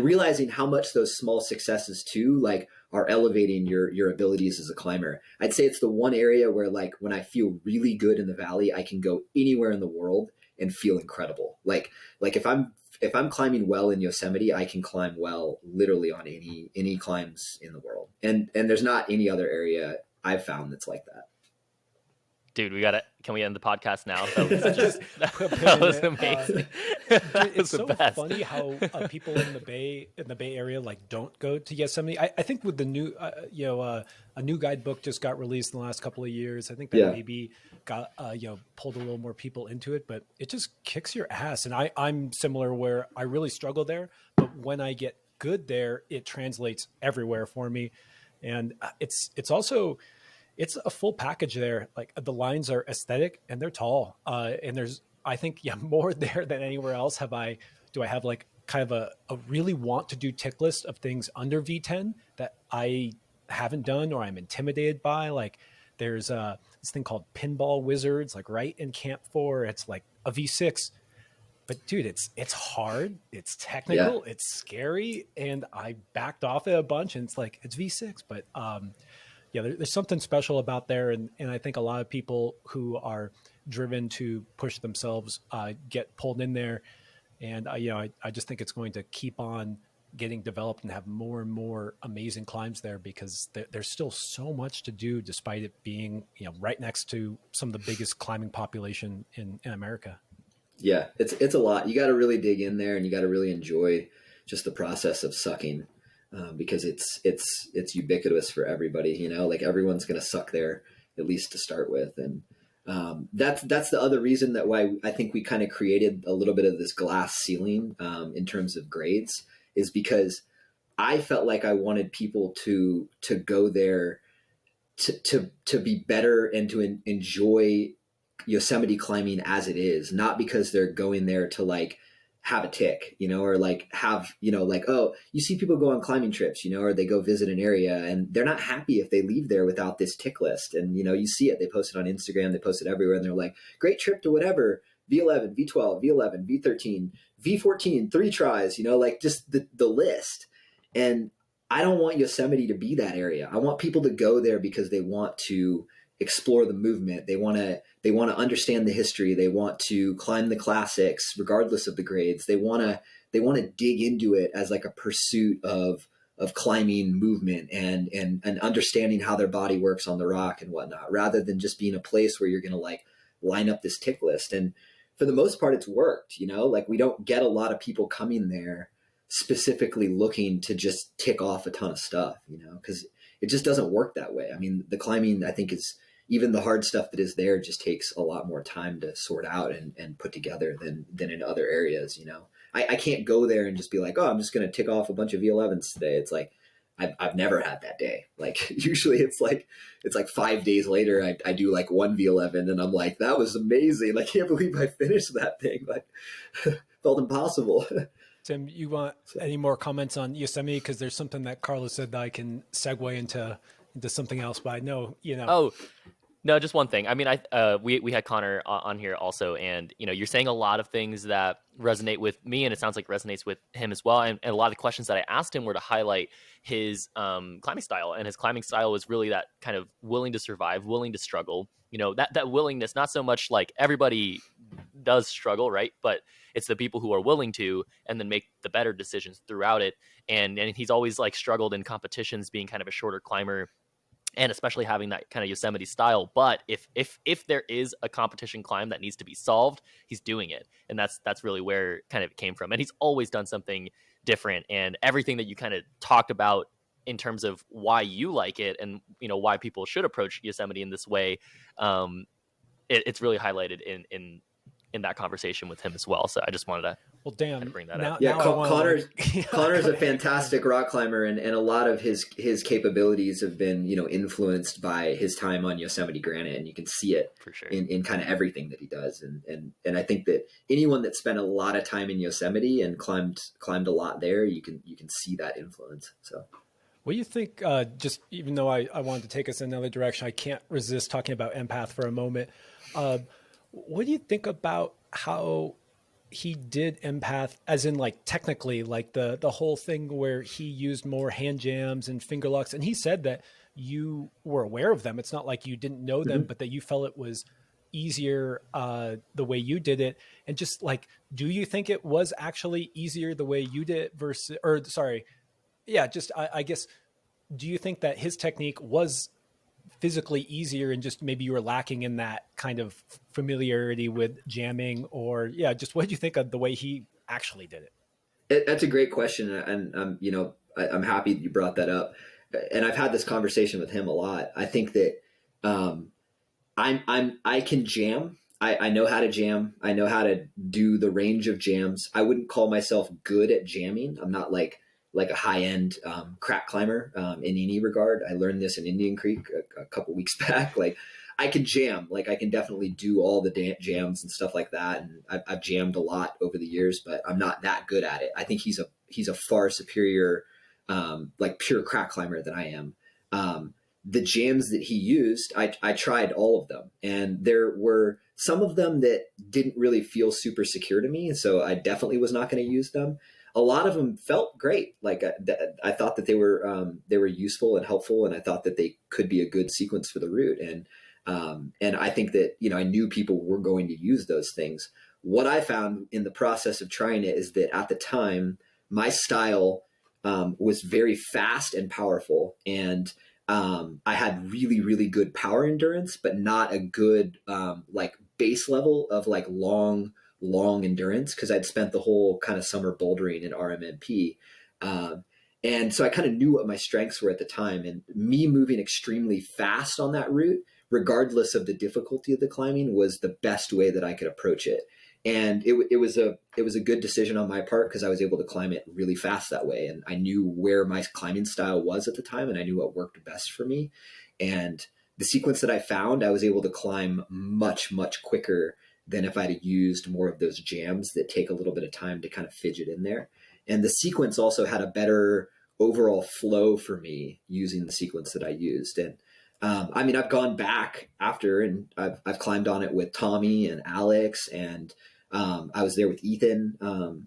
realizing how much those small successes too, like, are elevating your abilities as a climber. I'd say it's the one area where, like, when I feel really good in the valley, I can go anywhere in the world and feel incredible. Like if I'm climbing well in Yosemite, I can climb well literally on any climbs in the world. And there's not any other area I've found that's like that. Dude, can we end the podcast now? That was Just that was amazing. It's so funny how people in the Bay Area like don't go to Yosemite. I think with the new, a new guidebook just got released in the last couple of years. I think that maybe got pulled a little more people into it, but it just kicks your ass. And I'm similar where I really struggle there, but when I get good there, it translates everywhere for me. And it's also. It's a full package there. Like the lines are aesthetic and they're tall. And there's, I think, more there than anywhere else. Do I have like kind of a really want to do tick list of things under V10 that I haven't done or I'm intimidated by? Like there's this thing called Pinball Wizards, like right in Camp 4. It's like a V6. But dude, it's hard, it's technical, it's scary. And I backed off it a bunch and it's like, it's V6. But there's something special about there. And I think a lot of people who are driven to push themselves get pulled in there. And, I just think it's going to keep on getting developed and have more and more amazing climbs there because there's still so much to do despite it being, right next to some of the biggest climbing population in America. Yeah, it's a lot. You got to really dig in there and you got to really enjoy just the process of sucking. Because it's ubiquitous for everybody, like everyone's going to suck there at least to start with. And that's the other reason that why I think we kind of created a little bit of this glass ceiling in terms of grades is because I felt like I wanted people to go there to be better and to enjoy Yosemite climbing as it is, not because they're going there to like have a tick, or like have, like, oh, you see people go on climbing trips, or they go visit an area and they're not happy if they leave there without this tick list. And, you see it, they post it on Instagram, they post it everywhere. And they're like, great trip to whatever, V11, V12, V11, V13, V14, 3 tries, like just the list. And I don't want Yosemite to be that area. I want people to go there because they want to explore the movement. They want to understand the history. They want to climb the classics, regardless of the grades. They want to dig into it as like a pursuit of climbing movement and understanding how their body works on the rock and whatnot, rather than just being a place where you're going to like line up this tick list. And for the most part, it's worked, like we don't get a lot of people coming there specifically looking to just tick off a ton of stuff, because it just doesn't work that way. I mean, the climbing, I think, is even the hard stuff that is there just takes a lot more time to sort out and put together than in other areas. I can't go there and just be like, oh, I'm just going to tick off a bunch of V11s today. It's like, I've never had that day. Like usually it's like 5 days later, I do like one V11 and I'm like, that was amazing. I can't believe I finished that thing. Like felt impossible. Tim, you want any more comments on Yosemite? Because there's something that Carlos said that I can segue into something else, but I know, Oh, no, just one thing. I mean, we had Connor on here also, and, you're saying a lot of things that resonate with me, and it sounds like resonates with him as well. And a lot of the questions that I asked him were to highlight his climbing style, and his climbing style was really that kind of willing to survive, willing to struggle. That willingness, not so much like everybody does struggle, right? But it's the people who are willing to, and then make the better decisions throughout it. And he's always like struggled in competitions, being kind of a shorter climber, and especially having that kind of Yosemite style. But if there is a competition climb that needs to be solved, he's doing it. And that's really where kind of it came from. And he's always done something different. And everything that you kind of talked about in terms of why you like it and, why people should approach Yosemite in this way, it's really highlighted in that conversation with him as well. So I just wanted to Well, damn. Had to bring that Now, up. Yeah, now I wanna, Connor's like, Connor's a fantastic rock climber, and a lot of his capabilities have been, influenced by his time on Yosemite granite, and you can see it For sure. in kind of everything that he does. And I think that anyone that spent a lot of time in Yosemite and climbed a lot there, you can see that influence. So what do you think? Just even though I wanted to take us in another direction, I can't resist talking about empath for a moment. What do you think about how he did empath, as in like technically, like the whole thing where he used more hand jams and finger locks, and he said that you were aware of them. It's not like you didn't know them, but that you felt it was easier the way you did it. And just like, do you think it was actually easier the way you did it versus, or sorry, yeah, just I guess, do you think that his technique was physically easier and just maybe you were lacking in that kind of familiarity with jamming? Or yeah, just what did you think of the way he actually did it? that's a great question, and I'm happy that you brought that up. And I've had this conversation with him a lot. I think that um, I can jam. I know how to jam. I know how to do the range of jams. I wouldn't call myself good at jamming. I'm not like a high end crack climber in any regard. I learned this in Indian Creek a couple weeks back. Like I can jam. Like I can definitely do all the jams and stuff like that. And I've jammed a lot over the years, but I'm not that good at it. I think he's a far superior like pure crack climber than I am. The jams that he used, I tried all of them, and there were some of them that didn't really feel super secure to me, so I definitely was not going to use them. A lot of them felt great. Like I thought that they were useful and helpful, and I thought that they could be a good sequence for the route. And I think that I knew people were going to use those things. What I found in the process of trying it is that at the time, my style was very fast and powerful, and I had really, really good power endurance, but not a good like base level of like long endurance, because I'd spent the whole kind of summer bouldering in RMMP. And so I kind of knew what my strengths were at the time, and me moving extremely fast on that route, regardless of the difficulty of the climbing, was the best way that I could approach it. And it was a good decision on my part, because I was able to climb it really fast that way. And I knew where my climbing style was at the time, and I knew what worked best for me. And the sequence that I found, I was able to climb much, much quicker than if I'd used more of those jams that take a little bit of time to kind of fidget in there. And the sequence also had a better overall flow for me using the sequence that I used. And I mean, I've gone back after, and I've climbed on it with Tommy and Alex, and I was there with Ethan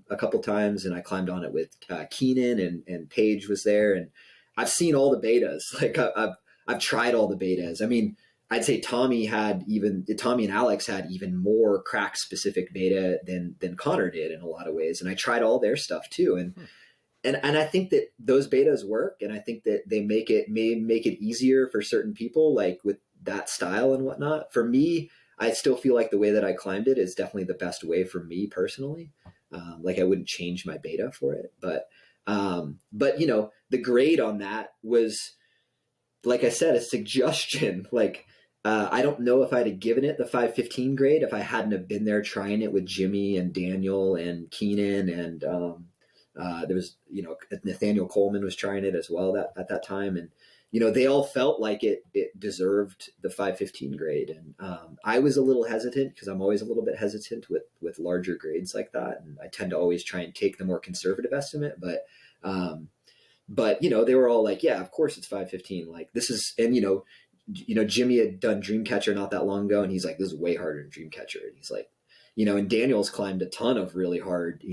a couple times, and I climbed on it with Keenan, and Paige was there, and I've seen all the betas. Like I've tried all the betas. I mean, I'd say Tommy and Alex had even more crack specific beta than Connor did in a lot of ways, and I tried all their stuff too. And I think that those betas work, and I think that they may make it easier for certain people, like with that style and whatnot. For me, I still feel like the way that I climbed it is definitely the best way for me personally. Like I wouldn't change my beta for it, but the grade on that was, like I said, a suggestion. Like I don't know if I'd have given it the 515 grade if I hadn't have been there trying it with Jimmy and Daniel and Keenan, and there was, Nathaniel Coleman was trying it as well at that time. And, they all felt like it deserved the 515 grade. And I was a little hesitant, because I'm always a little bit hesitant with larger grades like that. And I tend to always try and take the more conservative estimate. But they were all like, yeah, of course it's 515. Like this is, and, Jimmy had done Dreamcatcher not that long ago, and he's like, this is way harder than Dreamcatcher. And he's like, and Daniel's climbed a ton of really hard,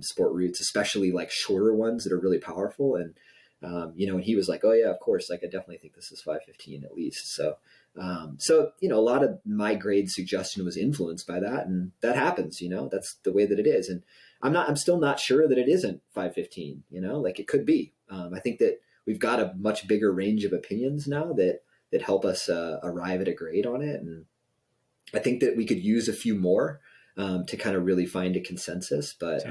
sport routes, especially like shorter ones that are really powerful. And, and he was like, oh yeah, of course. Like, I definitely think this is 515 at least. So, a lot of my grade suggestion was influenced by that, and that happens, that's the way that it is. And I'm still not sure that it isn't 515, like it could be. I think that we've got a much bigger range of opinions now that help us arrive at a grade on it. And I think that we could use a few more to kind of really find a consensus. But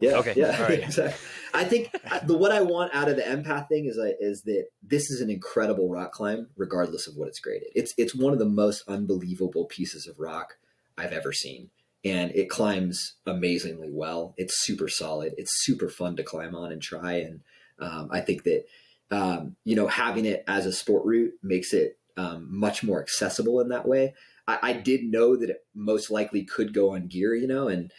yeah, okay. Yeah, all right. Exactly. I think what I want out of the empath thing is that this is an incredible rock climb, regardless of what it's graded. It's one of the most unbelievable pieces of rock I've ever seen. and it climbs amazingly well. It's super solid. It's super fun to climb on and try. And I think that, having it as a sport route makes it much more accessible in that way. I did know that it most likely could go on gear, and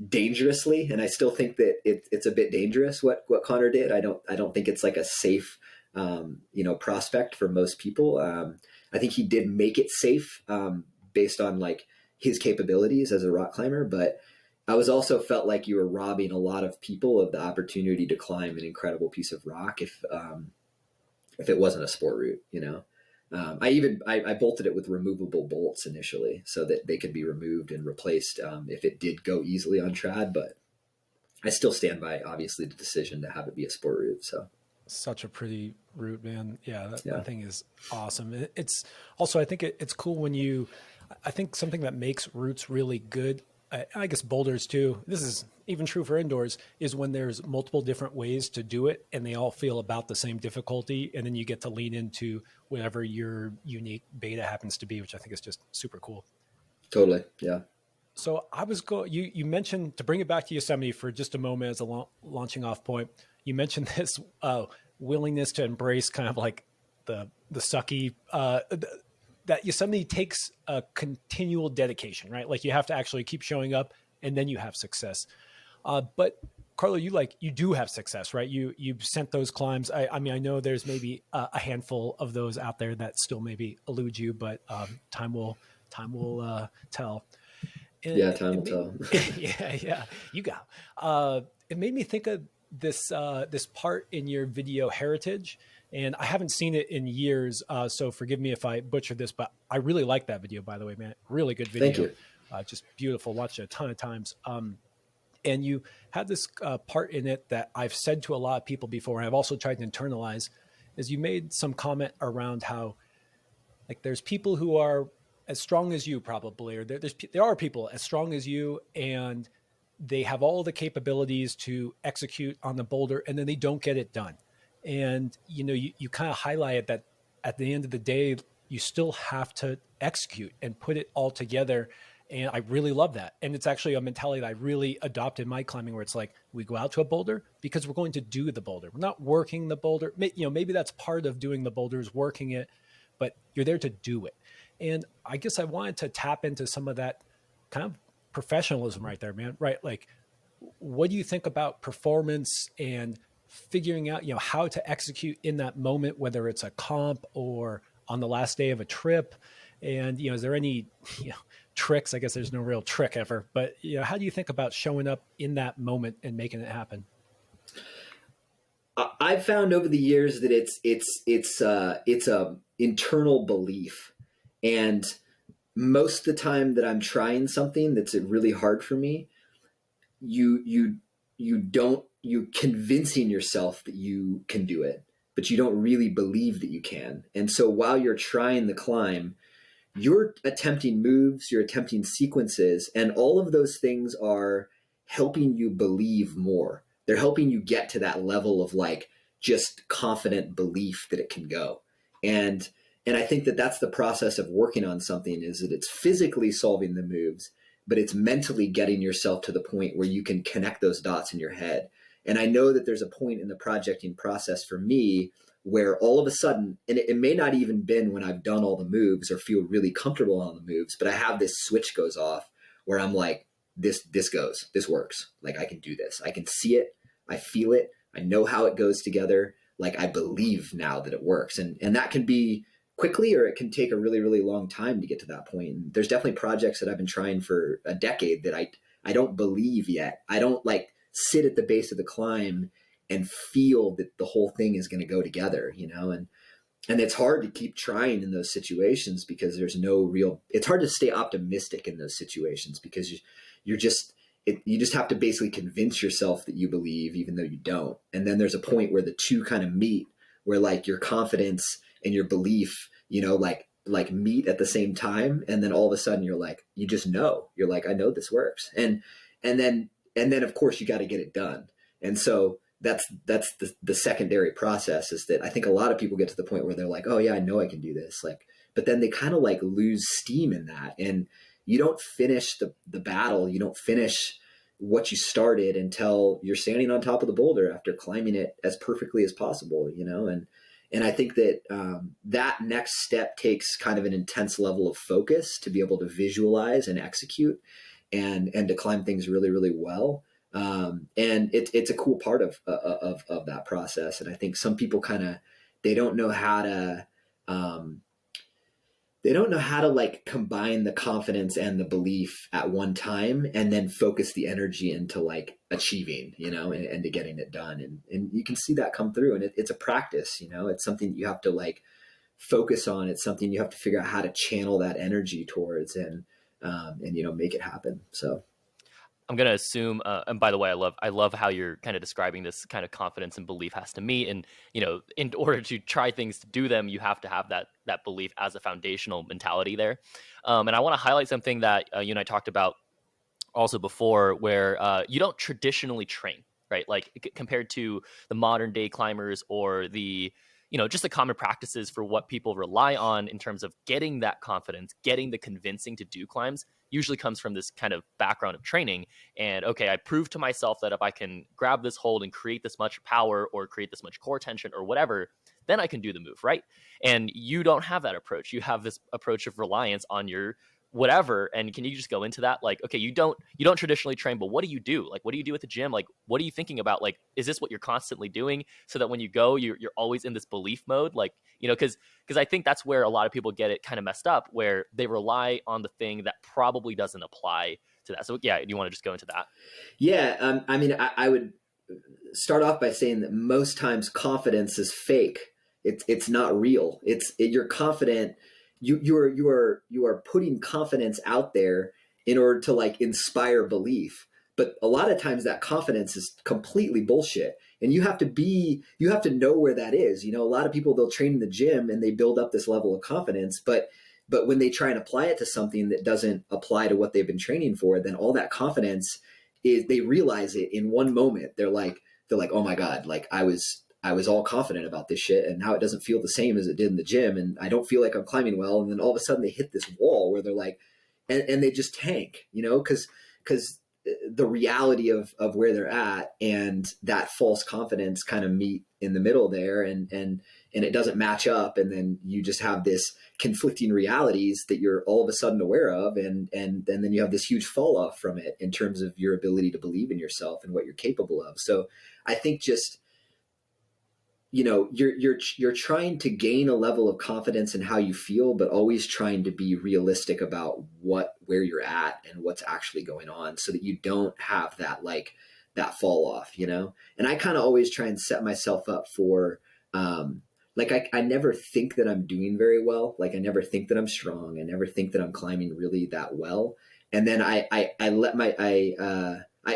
dangerously. And I still think that it's a bit dangerous what Connor did. I don't think it's like a safe, prospect for most people. I think he did make it safe based on like his capabilities as a rock climber, but I was also felt like you were robbing a lot of people of the opportunity to climb an incredible piece of rock if it wasn't a sport route. I bolted it with removable bolts initially so that they could be removed and replaced if it did go easily on trad, but I still stand by obviously the decision to have it be a sport route. So such a pretty route, man. Yeah, that thing is awesome. It's also, I think it's cool when I think something that makes routes really good, I guess boulders too, this is even true for indoors, is when there's multiple different ways to do it and they all feel about the same difficulty. And then you get to lean into whatever your unique beta happens to be, which I think is just super cool. Totally. Yeah. So you mentioned, to bring it back to Yosemite for just a moment as a launching off point, you mentioned this willingness to embrace kind of like the sucky, that Yosemite takes a continual dedication, right? Like you have to actually keep showing up and then you have success. But Carlo, you do have success, right? You've sent those climbs. I mean, I know there's maybe a handful of those out there that still maybe elude you, but time will tell. Time will tell. Yeah, you go. It made me think of this part in your video Heritage, and I haven't seen it in years, so forgive me if I butcher this, but I really like that video, by the way, man. Really good video. Thank you. Just beautiful. Watched it a ton of times. And you had this part in it that I've said to a lot of people before, and I've also tried to internalize, is you made some comment around how, like, there's people who are as strong as you probably, or there are people as strong as you, and they have all the capabilities to execute on the boulder, and then they don't get it done. And, you kind of highlighted that at the end of the day, you still have to execute and put it all together. And I really love that. And it's actually a mentality that I really adopted in my climbing, where it's like, we go out to a boulder because we're going to do the boulder. We're not working the boulder. Maybe that's part of doing the boulders, working it, but you're there to do it. And I guess I wanted to tap into some of that kind of professionalism right there, man. Right? Like, what do you think about performance and figuring out, how to execute in that moment, whether it's a comp or on the last day of a trip? And, is there any, tricks? I guess there's no real trick ever, but, how do you think about showing up in that moment and making it happen? I've found over the years that it's a internal belief. And most of the time that I'm trying something that's really hard for me, you're convincing yourself that you can do it, but you don't really believe that you can. And so while you're trying the climb, you're attempting moves, you're attempting sequences, and all of those things are helping you believe more. They're helping you get to that level of like just confident belief that it can go. And I think that that's the process of working on something, is that it's physically solving the moves, but it's mentally getting yourself to the point where you can connect those dots in your head. And I know that there's a point in the projecting process for me where all of a sudden, and it may not even been when I've done all the moves or feel really comfortable on the moves, but I have this switch goes off where I'm like, this works. Like, I can do this. I can see it. I feel it. I know how it goes together. Like, I believe now that it works. And that can be quickly, or it can take a really, really long time to get to that point. And there's definitely projects that I've been trying for a decade that I don't believe yet. I don't like sit at the base of the climb and feel that the whole thing is going to go together, and it's hard to keep trying in those situations because there's it's hard to stay optimistic in those situations because you just have to basically convince yourself that you believe, even though you don't. And then there's a point where the two kind of meet, where like your confidence and your belief, like meet at the same time. And then all of a sudden you're like, you just know, you're like, I know this works. And then of course you got to get it done. And so that's the secondary process, is that I think a lot of people get to the point where they're like, oh yeah, I know I can do this. Like, but then they kind of like lose steam in that. And, you don't finish the battle. You don't finish what you started until you're standing on top of the boulder after climbing it as perfectly as possible, you know? And I think that that next step takes kind of an intense level of focus to be able to visualize and execute and to climb things really, really well. And it's a cool part of that process. And I think some people they don't know how to, like combine the confidence and the belief at one time and then focus the energy into like achieving, you know, and to getting it done. And you can see that come through, and it's a practice, you know, it's something you have to like focus on. It's something you have to figure out how to channel that energy towards and, you know, make it happen. So I'm going to assume, and by the way, I love how you're kind of describing this kind of confidence and belief has to meet. And, you know, in order to try things to do them, you have to have that belief as a foundational mentality there. And I want to highlight something that you and I talked about also before, where you don't traditionally train, right? Like compared to the modern day climbers or the, you know, just the common practices for what people rely on in terms of getting that confidence, getting the convincing to do climbs, usually comes from this kind of background of training. And okay, I proved to myself that if I can grab this hold and create this much power or create this much core tension or whatever, then I can do the move, right? And you don't have that approach. You have this approach of reliance on your whatever. And can you just go into that? Like, okay, you don't traditionally train, but what do you do? Like, what do you do at the gym? Like, what are you thinking about? Like, is this what you're constantly doing so that when you go, you're always in this belief mode? Like, you know, because I think that's where a lot of people get it kind of messed up, where they rely on the thing that probably doesn't apply to that. So yeah, do you want to just go into that? Yeah. I mean, I would start off by saying that most times confidence is fake. It's not real. You're confident. You are putting confidence out there in order to like inspire belief. But a lot of times that confidence is completely bullshit. And you have to know where that is. You know, a lot of people, they'll train in the gym and they build up this level of confidence, but when they try and apply it to something that doesn't apply to what they've been training for, then all that confidence they realize it in one moment. They're like, oh my God, like I was all confident about this shit, and now it doesn't feel the same as it did in the gym, and I don't feel like I'm climbing well. And then all of a sudden they hit this wall where they're like, and they just tank, you know, because the reality of where they're at and that false confidence kind of meet in the middle there, and it doesn't match up, and then you just have this conflicting realities that you're all of a sudden aware of, and then you have this huge fall off from it in terms of your ability to believe in yourself and what you're capable of. So I think just, you know, you're trying to gain a level of confidence in how you feel, but always trying to be realistic about where you're at and what's actually going on, so that you don't have that fall off, you know? And I kind of always try and set myself up for, like I never think that I'm doing very well. Like I never think that I'm strong. I never think that I'm climbing really that well. And then I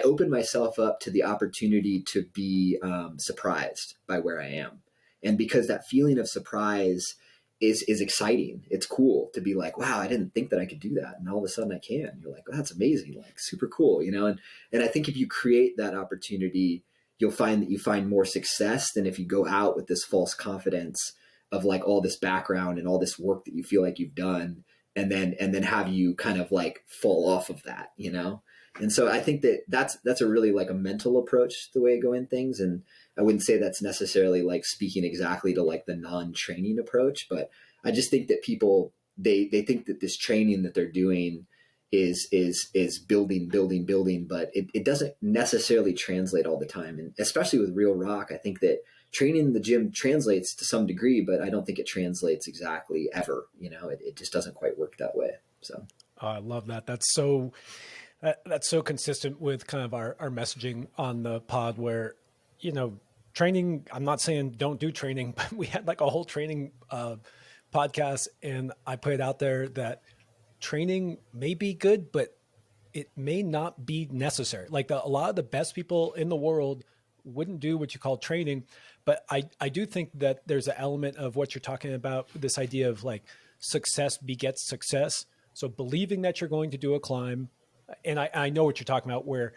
open myself up to the opportunity to be surprised by where I am. And because that feeling of surprise is exciting. It's cool to be like, wow, I didn't think that I could do that. And all of a sudden I can. You're like, oh, that's amazing. Like super cool, you know? And I think if you create that opportunity, you'll find that you find more success than if you go out with this false confidence of like all this background and all this work that you feel like you've done, and then have you kind of like fall off of that, you know? And so I think that that's a really like a mental approach to the way of going things. And I wouldn't say that's necessarily like speaking exactly to like the non-training approach, but I just think that people, they think that this training that they're doing is building, but it doesn't necessarily translate all the time. And especially with real rock, I think that training in the gym translates to some degree, but I don't think it translates exactly ever, you know, it just doesn't quite work that way. So. Oh, I love that. That's so consistent with kind of our messaging on the pod, where, you know, training, I'm not saying don't do training, but we had like a whole training podcast, and I put it out there that training may be good, but it may not be necessary. Like a lot of the best people in the world wouldn't do what you call training. But I do think that there's an element of what you're talking about, this idea of like success begets success. So believing that you're going to do a climb, and I know what you're talking about, where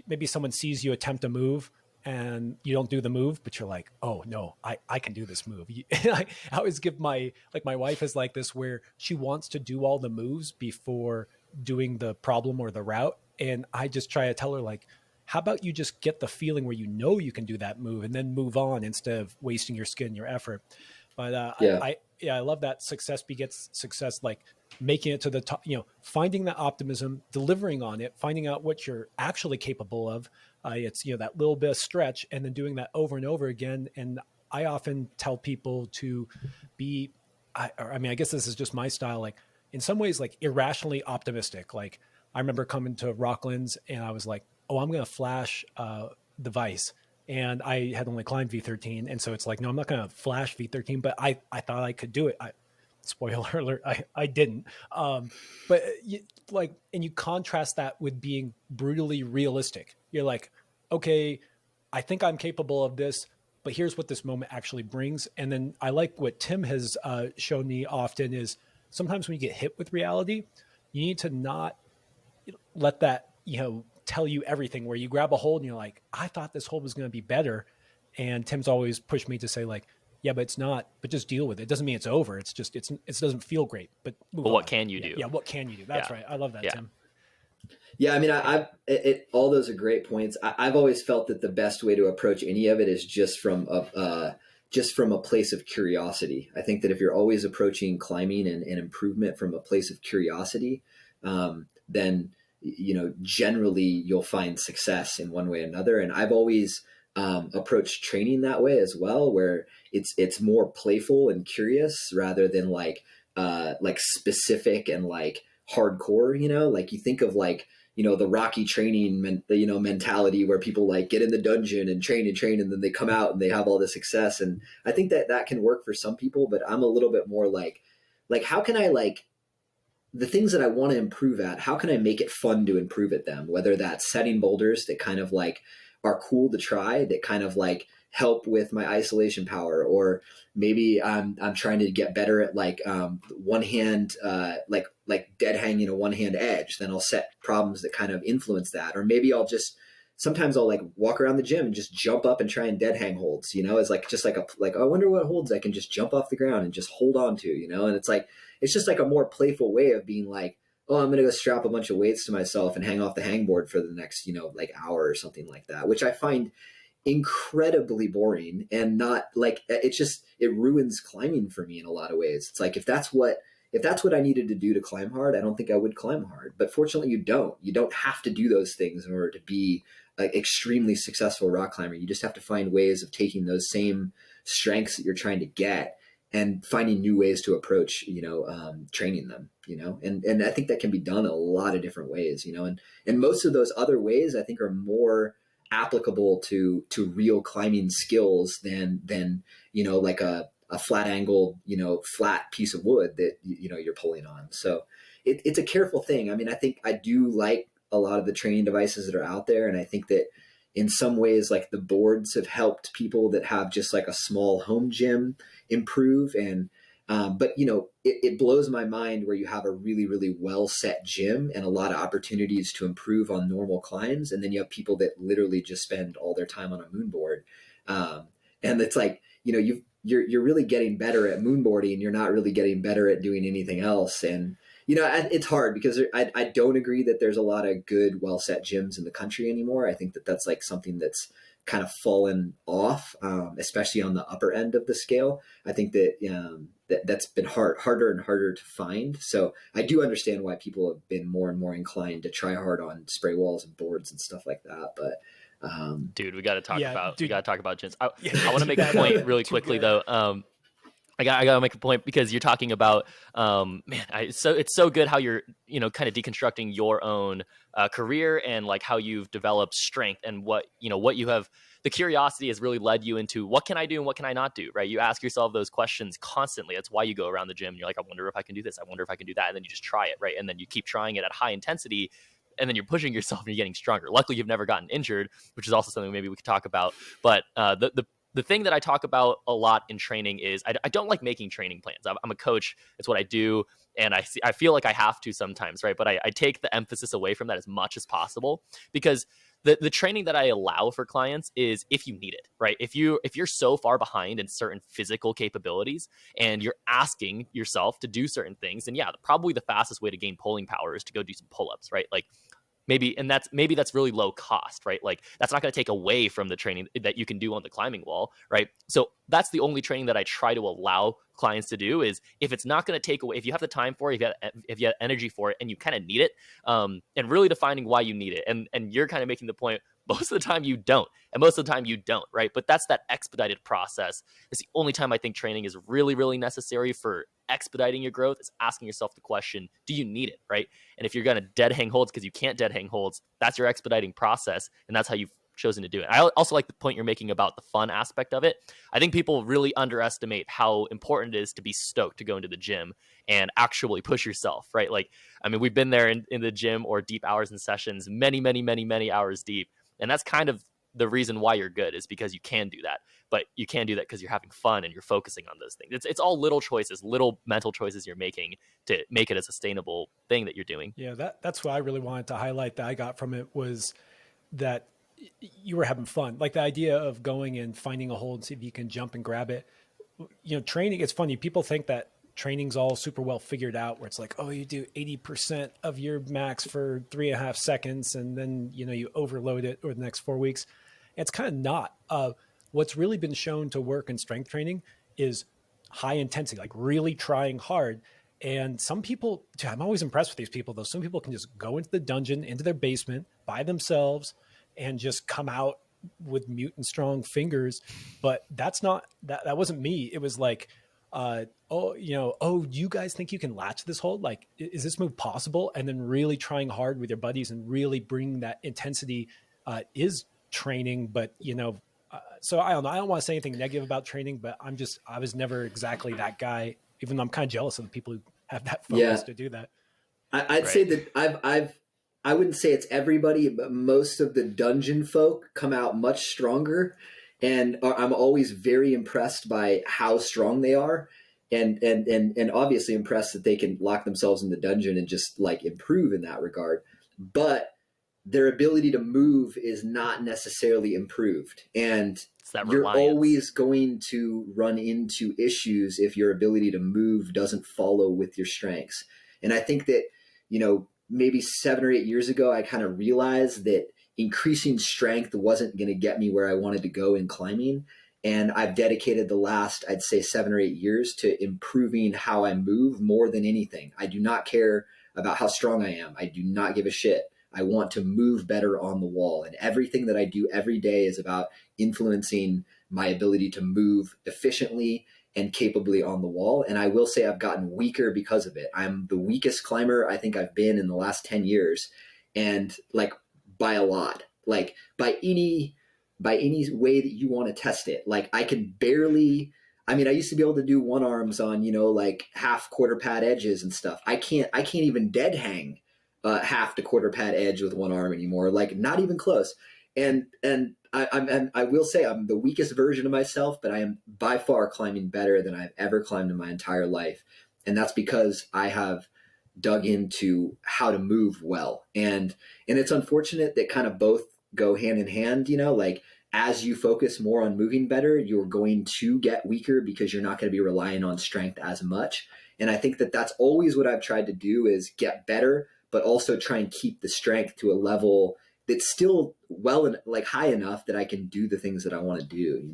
maybe someone sees you attempt a move and you don't do the move, but you're like, oh no, I can do this move. And I always give my wife is like this, where she wants to do all the moves before doing the problem or the route. And I just try to tell her, like, how about you just get the feeling where you know you can do that move and then move on instead of wasting your skill and your effort. But Yeah. I love that success begets success, like making it to the top, finding that optimism, delivering on it, finding out what you're actually capable of. It's, that little bit of stretch and then doing that over and over again. And I often tell people to be, I guess this is just my style, like in some ways, like irrationally optimistic. Like I remember coming to Rocklands and I was like, oh, I'm going to flash the Vice. And I had only climbed V13. And so it's like, no, I'm not going to flash V13, but I thought I could do it. Spoiler alert, I didn't. But and you contrast that with being brutally realistic. You're like, okay, I think I'm capable of this, but here's what this moment actually brings. And then I like what Tim has shown me often is sometimes when you get hit with reality, you need to not let that, tell you everything, where you grab a hold and you're like, I thought this hold was going to be better. And Tim's always pushed me to say like, yeah, but it's not, but just deal with it. It doesn't mean it's over. It's just, it doesn't feel great, but move on. What can you do? Yeah. What can you do? That's right. I love that, Tim. Yeah. I mean, all those are great points. I've always felt that the best way to approach any of it is just from a place of curiosity. I think that if you're always approaching climbing and improvement from a place of curiosity, then, generally you'll find success in one way or another. And I've always approached training that way as well, where it's more playful and curious rather than like specific and like hardcore, like you think of like, the Rocky training, mentality where people like get in the dungeon and train and then they come out and they have all the success. And I think that can work for some people, but I'm a little bit more like, how can I like the things that I want to improve at, how can I make it fun to improve at them? Whether that's setting boulders that kind of like are cool to try, that kind of like help with my isolation power, or maybe I'm trying to get better at like one hand, like dead hanging a one hand edge. Then I'll set problems that kind of influence that. Or maybe sometimes I'll like walk around the gym and just jump up and try and dead hang holds, as like, just like I wonder what holds I can just jump off the ground and just hold on to, and it's just like a more playful way of being like, oh, I'm going to go strap a bunch of weights to myself and hang off the hangboard for the next, like hour or something like that, which I find incredibly boring and not like, it ruins climbing for me in a lot of ways. It's like, if that's what I needed to do to climb hard, I don't think I would climb hard. But fortunately you don't have to do those things in order to be an extremely successful rock climber. You just have to find ways of taking those same strengths that you're trying to get and finding new ways to approach, training them, and I think that can be done a lot of different ways, and most of those other ways I think are more applicable to real climbing skills than like a flat angled, flat piece of wood that, you're pulling on. So it's a careful thing. I mean, I think I do like a lot of the training devices that are out there. And I think that in some ways, like the boards have helped people that have just like a small home gym improve. And, but it blows my mind where you have a really, really well set gym and a lot of opportunities to improve on normal climbs. And then you have people that literally just spend all their time on a moon board. And it's like, you're really getting better at moonboarding. You're not really getting better at doing anything else. And, it's hard because I don't agree that there's a lot of good, well-set gyms in the country anymore. I think that that's like something that's kind of fallen off, especially on the upper end of the scale. I think that that's been harder and harder to find. So I do understand why people have been more and more inclined to try hard on spray walls and boards and stuff like that. But dude, we got to talk about gyms. I Yeah. want to make a point really quickly though. I gotta make a point because you're talking about, it's so good how you're, kind of deconstructing your own career and like how you've developed strength and what you have, the curiosity has really led you into what can I do and what can I not do, right? You ask yourself those questions constantly. That's why you go around the gym and you're like, I wonder if I can do this. I wonder if I can do that. And then you just try it, right? And then you keep trying it at high intensity and then you're pushing yourself and you're getting stronger. Luckily, you've never gotten injured, which is also something maybe we could talk about. But the thing that I talk about a lot in training is I don't like making training plans. I'm a coach. It's what I do. And I feel like I have to sometimes, right? But I take the emphasis away from that as much as possible because the training that I allow for clients is if you need it, right? If you're so far behind in certain physical capabilities and you're asking yourself to do certain things, then yeah, probably the fastest way to gain pulling power is to go do some pull-ups, right? Like maybe that's really low cost, right? Like that's not going to take away from the training that you can do on the climbing wall, right? So that's the only training that I try to allow clients to do is if it's not going to take away, if you have the time for it, if you have energy for it and you kind of need it, and really defining why you need it. And you're kind of making the point, most of the time you don't, and most of the time you don't, right? But that's that expedited process. It's the only time I think training is really, really necessary for expediting your growth, is asking yourself the question, do you need it, right? And if you're going to dead hang holds because you can't dead hang holds, that's your expediting process, and that's how you've chosen to do it. I also like the point you're making about the fun aspect of it. I think people really underestimate how important it is to be stoked to go into the gym and actually push yourself, right? Like, I mean, we've been there in the gym or deep hours and sessions, many hours deep. And that's kind of the reason why you're good, is because you can do that. But you can do that because you're having fun and you're focusing on those things. It's all little choices, little mental choices you're making to make it a sustainable thing that you're doing. Yeah, that's what I really wanted to highlight that I got from it, was that you were having fun. Like the idea of going and finding a hole and see if you can jump and grab it. You know, training, it's funny. People think that training's all super well figured out, where it's like, oh, you do 80% of your max for 3.5 seconds and then, you know, you overload it over the next 4 weeks. It's kind of not. What's really been shown to work in strength training is high intensity, like really trying hard. And some people, I'm always impressed with these people though. Some people can just go into the dungeon, into their basement by themselves and just come out with mutant strong fingers. But that's not, that wasn't me. It was like, oh, you guys think you can latch this hold? Like, is this move possible? And then really trying hard with your buddies and really bringing that intensity is training. But, so I don't know. I don't want to say anything negative about training, but I was never exactly that guy, even though I'm kind of jealous of the people who have that focus to do that. I'd say that I wouldn't say it's everybody, but most of the dungeon folk come out much stronger. And I'm always very impressed by how strong they are, and obviously impressed that they can lock themselves in the dungeon and just like improve in that regard. But their ability to move is not necessarily improved. And you're always going to run into issues if your ability to move doesn't follow with your strengths. And I think that, maybe 7 or 8 years ago, I kind of realized that increasing strength wasn't going to get me where I wanted to go in climbing. And I've dedicated the last, I'd say 7 or 8 years to improving how I move more than anything. I do not care about how strong I am. I do not give a shit. I want to move better on the wall. And everything that I do every day is about influencing my ability to move efficiently and capably on the wall. And I will say I've gotten weaker because of it. I'm the weakest climber I think I've been in the last 10 years. And like by a lot, like by any way that you want to test it. Like I can barely, I used to be able to do one arms on, like half quarter pad edges and stuff. I can't even dead hang half the quarter pad edge with one arm anymore. Like not even close. And I will say I'm the weakest version of myself, but I am by far climbing better than I've ever climbed in my entire life. And that's because I have dug into how to move well. And it's unfortunate that kind of both go hand in hand, like as you focus more on moving better, you're going to get weaker because you're not going to be relying on strength as much. And I think that that's always what I've tried to do, is get better, but also try and keep the strength to a level that's still like high enough that I can do the things that I want to do,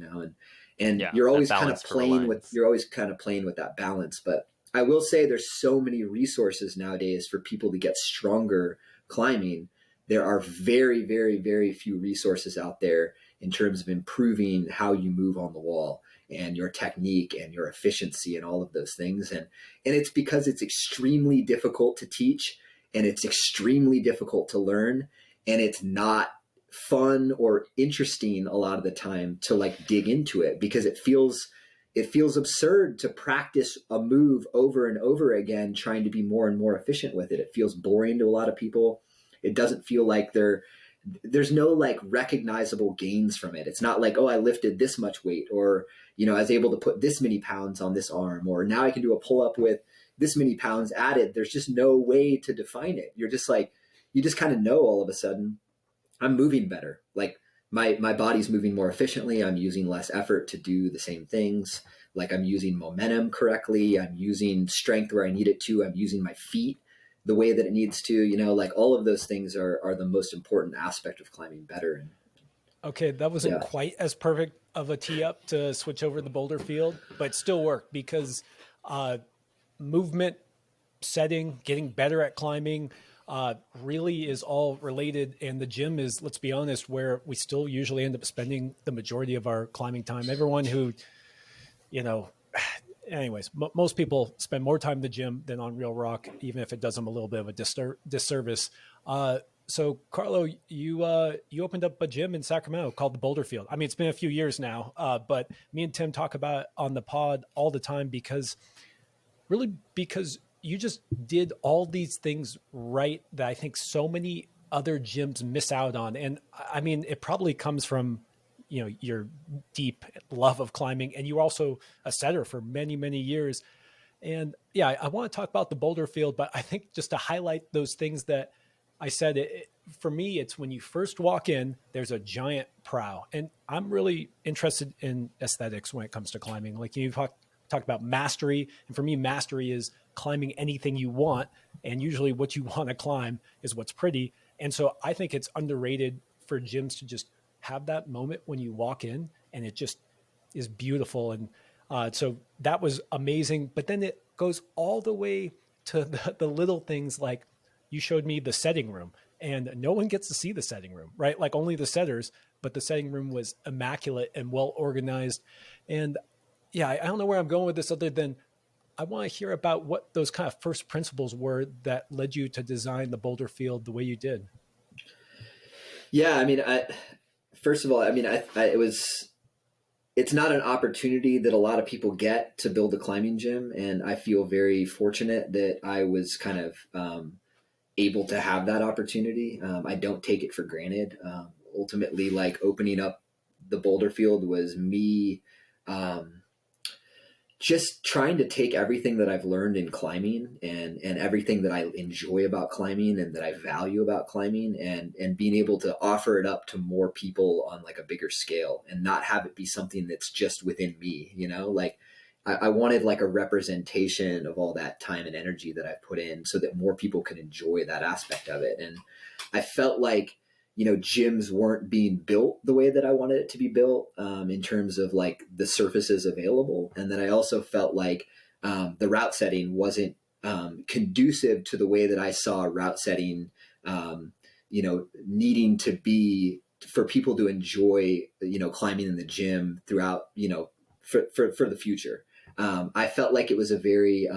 and yeah, you're always kind of playing with that balance. But I will say there's so many resources nowadays for people to get stronger climbing. There are very, very, very few resources out there in terms of improving how you move on the wall and your technique and your efficiency and all of those things. And it's because it's extremely difficult to teach and it's extremely difficult to learn. And it's not fun or interesting a lot of the time to like dig into it, because it feels absurd to practice a move over and over again, trying to be more and more efficient with it. It feels boring to a lot of people. It doesn't feel like there's no like recognizable gains from it. It's not like, oh, I lifted this much weight, or, I was able to put this many pounds on this arm, or now I can do a pull up with this many pounds added. There's just no way to define it. You're just like, you just kind of know all of a sudden. I'm moving better. Like my body's moving more efficiently. I'm using less effort to do the same things. Like I'm using momentum correctly. I'm using strength where I need it to. I'm using my feet the way that it needs to, like all of those things are the most important aspect of climbing better. And Okay, that wasn't quite as perfect of a tee up to switch over the boulder field, but still worked because movement, setting, getting better at climbing really is all related. And the gym is, let's be honest, where we still usually end up spending the majority of our climbing time. Everyone who, anyways, most people spend more time in the gym than on real rock, even if it does them a little bit of a disservice. So Carlo, you opened up a gym in Sacramento called the Boulder Field. I mean, it's been a few years now, but me and Tim talk about it on the pod all the time because you just did all these things right that I think so many other gyms miss out on. And I mean, it probably comes from, your deep love of climbing, and you were also a setter for many, many years. And yeah, I want to talk about the Boulder Field, but I think just to highlight those things that I said, for me, it's when you first walk in, there's a giant prow. And I'm really interested in aesthetics when it comes to climbing. Like you've talked about mastery. And for me, mastery is climbing anything you want. And usually what you want to climb is what's pretty. And so I think it's underrated for gyms to just have that moment when you walk in and it just is beautiful. And so that was amazing. But then it goes all the way to the little things, like you showed me the setting room, and no one gets to see the setting room, right? Like only the setters, but the setting room was immaculate and well organized. And yeah, I don't know where I'm going with this other than I want to hear about what those kind of first principles were that led you to design the Boulder Field the way you did. Yeah. I mean, first of all, I mean, it's not an opportunity that a lot of people get to build a climbing gym. And I feel very fortunate that I was kind of, able to have that opportunity. I don't take it for granted. Ultimately, like opening up the Boulder Field was me, just trying to take everything that I've learned in climbing and everything that I enjoy about climbing and that I value about climbing and being able to offer it up to more people on like a bigger scale and not have it be something that's just within me, like I wanted like a representation of all that time and energy that I've put in so that more people can enjoy that aspect of it. And I felt like, gyms weren't being built the way that I wanted it to be built in terms of like the surfaces available. And then I also felt like the route setting wasn't conducive to the way that I saw route setting, needing to be for people to enjoy, climbing in the gym throughout, for the future. I felt like it was a very,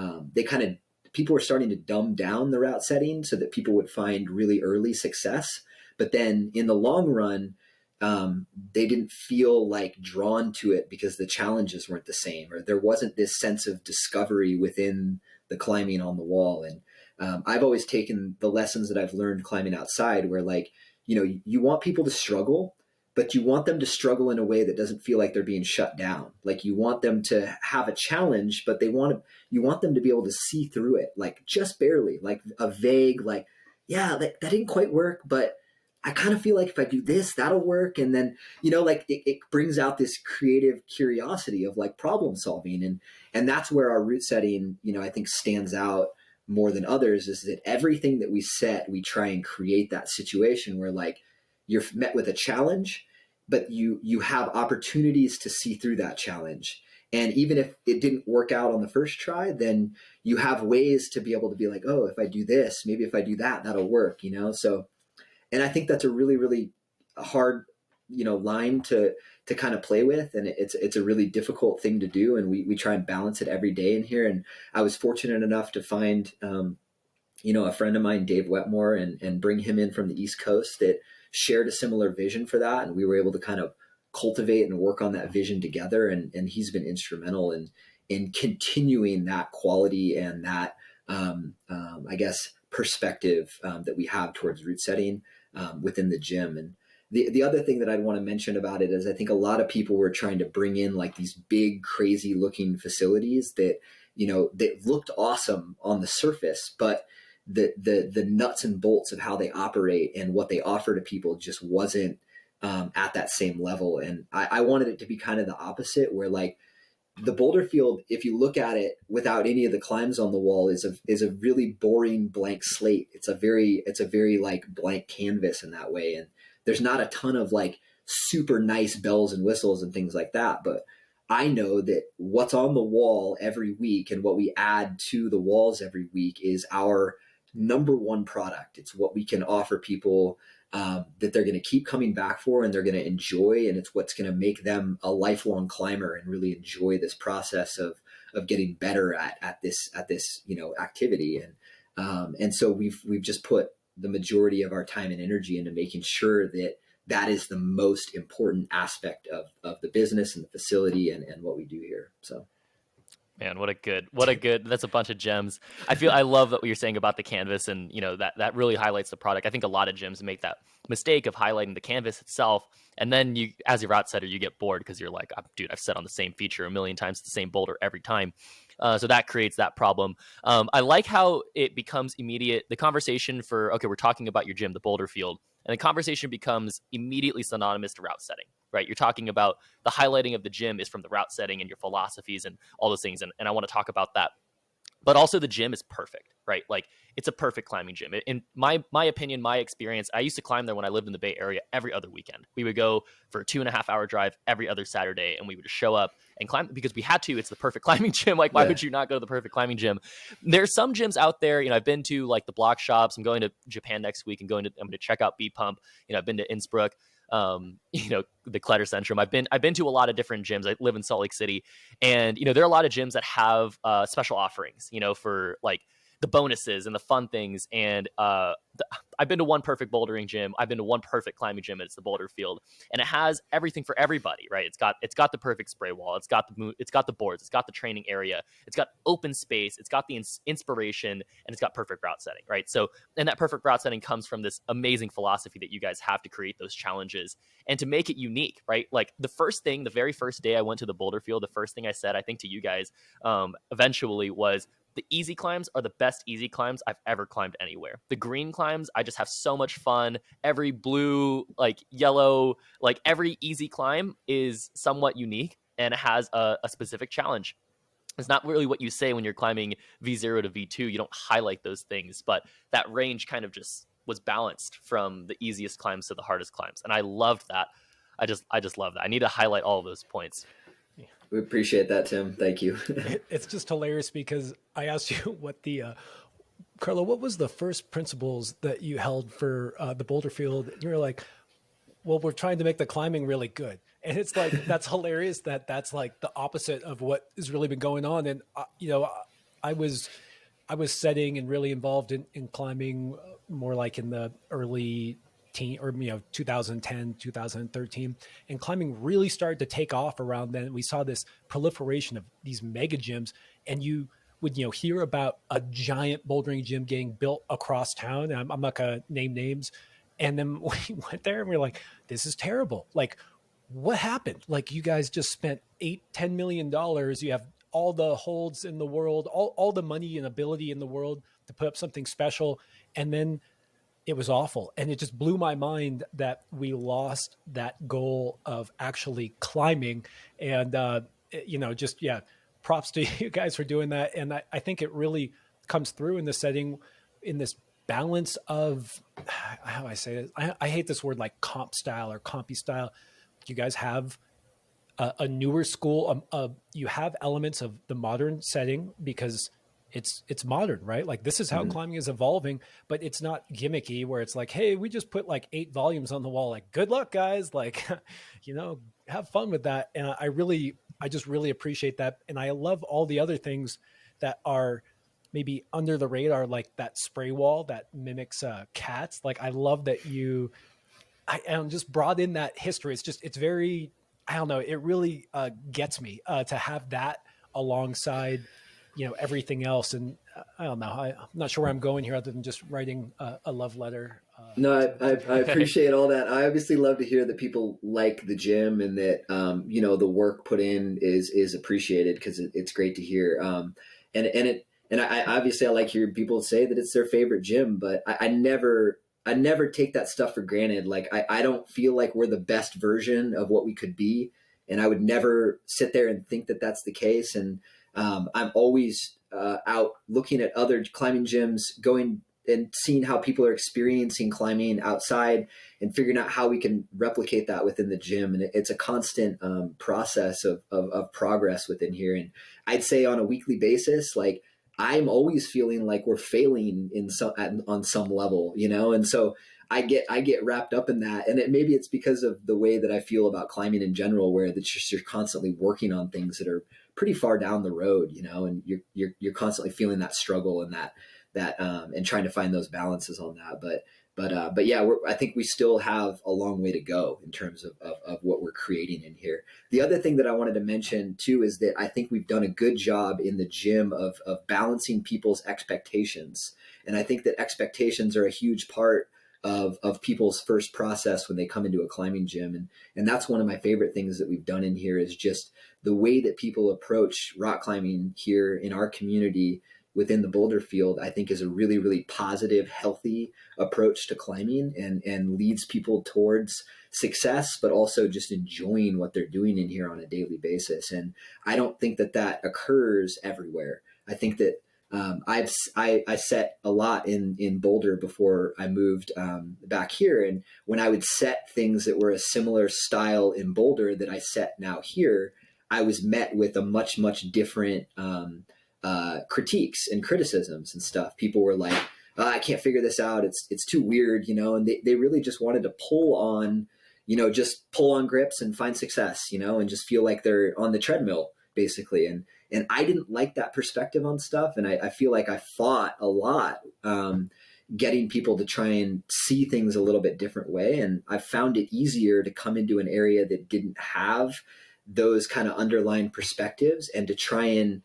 people were starting to dumb down the route setting so that people would find really early success. But then in the long run, they didn't feel like drawn to it because the challenges weren't the same, or there wasn't this sense of discovery within the climbing on the wall. And I've always taken the lessons that I've learned climbing outside where like, you want people to struggle, but you want them to struggle in a way that doesn't feel like they're being shut down. Like you want them to have a challenge, but you want them to be able to see through it, like just barely, like a vague, like, yeah, that didn't quite work, but I kind of feel like if I do this, that'll work. And then, like it brings out this creative curiosity of like problem solving. And that's where our route setting, I think stands out more than others, is that everything that we set, we try and create that situation where like you're met with a challenge, but you have opportunities to see through that challenge. And even if it didn't work out on the first try, then you have ways to be able to be like, oh, if I do this, maybe if I do that, that'll work, So, and I think that's a really, really hard, line to kind of play with. And it's a really difficult thing to do. And we try and balance it every day in here. And I was fortunate enough to find, a friend of mine, Dave Wetmore, and bring him in from the East Coast that shared a similar vision for that. And we were able to kind of cultivate and work on that vision together. And he's been instrumental in continuing that quality and that, I guess, perspective that we have towards route setting within the gym. And the other thing that I'd want to mention about it is I think a lot of people were trying to bring in like these big, crazy looking facilities that, that looked awesome on the surface, but the nuts and bolts of how they operate and what they offer to people just wasn't at that same level. And I wanted it to be kind of the opposite, where like the boulder field, if you look at it without any of the climbs on the wall, is a really boring blank slate. It's a very like blank canvas in that way. And there's not a ton of like super nice bells and whistles and things like that. But I know that what's on the wall every week and what we add to the walls every week is our number one product. It's what we can offer people that they're going to keep coming back for and they're going to enjoy. And it's what's going to make them a lifelong climber and really enjoy this process of getting better at this, activity. And so we've just put the majority of our time and energy into making sure that is the most important aspect of the business and the facility and what we do here. So. Man, what a good, that's a bunch of gems. I love what you're saying about the canvas, and that really highlights the product. I think a lot of gyms make that mistake of highlighting the canvas itself. And then you, as a route setter, you get bored because you're like, dude, I've set on the same feature a million times, the same boulder every time. So that creates that problem. I like how it becomes immediate. The conversation for, okay, we're talking about your gym, the boulder field, and the conversation becomes immediately synonymous to route setting, right? You're talking about the highlighting of the gym is from the route setting and your philosophies and all those things. And I want to talk about that. But also the gym is perfect, right? Like it's a perfect climbing gym. In my opinion, my experience, I used to climb there when I lived in the Bay Area every other weekend. We would go for a 2.5-hour drive every other Saturday, and we would just show up and climb because we had to. It's the perfect climbing gym. Like, why would you not go to the perfect climbing gym? There's some gyms out there, I've been to like the block shops. I'm going to Japan next week and I'm going to check out B Pump. I've been to Innsbruck. The Clutter Centrum. I've been to a lot of different gyms. I live in Salt Lake City, and there are a lot of gyms that have special offerings, for like the bonuses and the fun things. And I've been to one perfect bouldering gym. I've been to one perfect climbing gym. And it's the Boulder Field, and it has everything for everybody, right? It's got the perfect spray wall. It's got the boards. It's got the training area. It's got open space. It's got the inspiration, and it's got perfect route setting, right? So, and that perfect route setting comes from this amazing philosophy that you guys have to create those challenges and to make it unique, right? Like the very first day I went to the Boulder Field, the first thing I said, I think to you guys, eventually was, the easy climbs are the best easy climbs I've ever climbed anywhere. The green climbs, I just have so much fun. Every blue, like yellow, like every easy climb is somewhat unique and it has a specific challenge. It's not really what you say when you're climbing V0 to V2. You don't highlight those things, but that range kind of just was balanced from the easiest climbs to the hardest climbs. And I loved that. I just love that. I need to highlight all of those points. We appreciate that, Tim. Thank you. It's just hilarious because I asked you what Carlo, what was the first principles that you held for the Boulder Field? And you were like, well, we're trying to make the climbing really good. And it's like, that's hilarious that's like the opposite of what has really been going on. And, I was setting and really involved in climbing more like in the early 2010, 2013, and climbing really started to take off around then. We saw this proliferation of these mega gyms, and you would, hear about a giant bouldering gym getting built across town. And I'm not going to name names. And then we went there and we were like, this is terrible. Like, what happened? Like, you guys just spent $10 million. You have all the holds in the world, all the money and ability in the world to put up something special. And then it was awful. And it just blew my mind that we lost that goal of actually climbing. And, props to you guys for doing that. And I think it really comes through in the setting, in this balance of, how do I say it? I hate this word like comp style or compy style. You guys have a newer school. You have elements of the modern setting because it's modern, right? Like, this is how climbing is evolving, but it's not gimmicky where it's like, hey, we just put like 8 volumes on the wall. Like, good luck, guys. Like, have fun with that. And I just really appreciate that. And I love all the other things that are maybe under the radar, like that spray wall that mimics cats. Like, I love that I just brought in that history. It's very, I don't know. It really gets me to have that alongside everything else. And I don't know, I'm not sure where I'm going here other than just writing a love letter. No, I appreciate all that. I obviously love to hear that people like the gym and that, the work put in is appreciated, because it's great to hear. And And I obviously I like hearing people say that it's their favorite gym, but I never take that stuff for granted. Like I don't feel like we're the best version of what we could be. And I would never sit there and think that that's the case. And I'm always out looking at other climbing gyms, going and seeing how people are experiencing climbing outside and figuring out how we can replicate that within the gym. And it's a constant process of progress within here. And I'd say on a weekly basis, like I'm always feeling like we're failing on some level, you know? And so I get wrapped up in that. And maybe it's because of the way that I feel about climbing in general, where you're constantly working on things that are pretty far down the road, you know, and you're constantly feeling that struggle and that and trying to find those balances on that. But yeah, I think we still have a long way to go in terms of what we're creating in here. The other thing that I wanted to mention too is that I think we've done a good job in the gym of balancing people's expectations. And I think that expectations are a huge part of people's first process when they come into a climbing gym. And that's one of my favorite things that we've done in here is just the way that people approach rock climbing here in our community within the boulder field, I think is a really, really positive, healthy approach to climbing and leads people towards success, but also just enjoying what they're doing in here on a daily basis. And I don't think that occurs everywhere. I think that I set a lot in Boulder before I moved back here. And when I would set things that were a similar style in Boulder that I set now here, I was met with a much, much different critiques and criticisms and stuff. People were like, I can't figure this out. It's too weird, you know, and they really just wanted to pull on grips and find success, you know, and just feel like they're on the treadmill basically. And I didn't like that perspective on stuff. And I feel like I fought a lot, getting people to try and see things a little bit different way. And I found it easier to come into an area that didn't have those kind of underlying perspectives and to try and,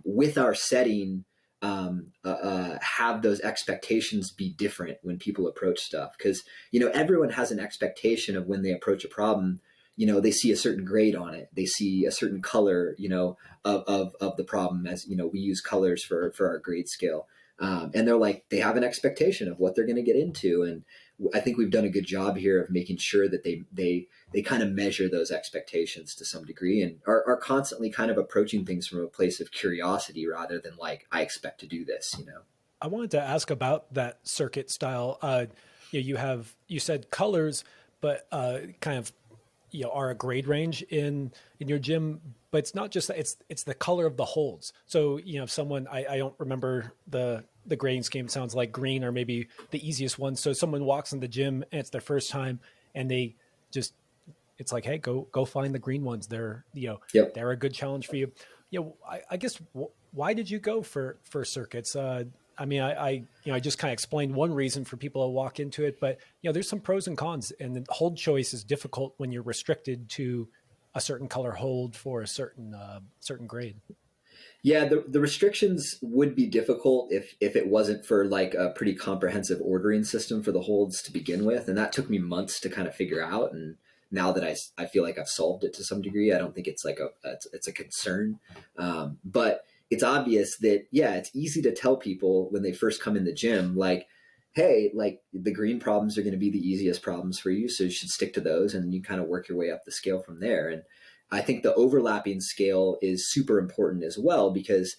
with our setting, have those expectations be different when people approach stuff. Because, you know, everyone has an expectation of when they approach a problem. You know, they see a certain grade on it. They see a certain color, you know, of the problem, as, you know, we use colors for our grade scale. And they're like, they have an expectation of what they're going to get into. And I think we've done a good job here of making sure that they kind of measure those expectations to some degree and are constantly kind of approaching things from a place of curiosity rather than like, I expect to do this, you know? I wanted to ask about that circuit style. You said colors, but kind of, you know, are a grade range in your gym, but it's not just that, it's the color of the holds. So, you know, if someone, I don't remember the grading scheme, it sounds like green or maybe the easiest one. So someone walks in the gym and it's their first time and it's like, hey, go find the green ones. They're, you know, Yep. They're a good challenge for you. You know, I guess why did you go for circuits? I mean, I just kind of explained one reason for people to walk into it, but you know, there's some pros and cons, and the hold choice is difficult when you're restricted to a certain color hold for a certain grade. Yeah, the restrictions would be difficult if it wasn't for like a pretty comprehensive ordering system for the holds to begin with, and that took me months to kind of figure out. And now that I feel like I've solved it to some degree, I don't think it's like it's a concern, but it's obvious that, yeah, it's easy to tell people when they first come in the gym, like, hey, like the green problems are going to be the easiest problems for you. So you should stick to those and you kind of work your way up the scale from there. And I think the overlapping scale is super important as well, because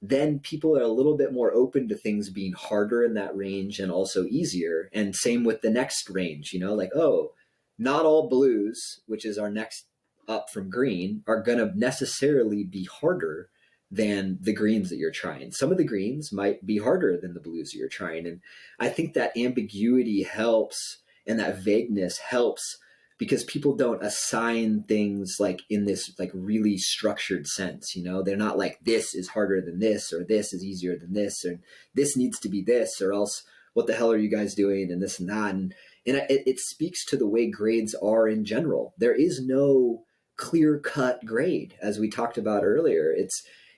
then people are a little bit more open to things being harder in that range and also easier. And same with the next range, you know, like, oh, not all blues, which is our next up from green, are going to necessarily be harder than the greens that you're trying. Some of the greens might be harder than the blues that you're trying. And I think that ambiguity helps and that vagueness helps because people don't assign things like in this like really structured sense, you know, they're not like, this is harder than this, or this is easier than this, or this needs to be this, or else what the hell are you guys doing? And this and that. And it speaks to the way grades are in general. There is no clear cut grade, as we talked about earlier.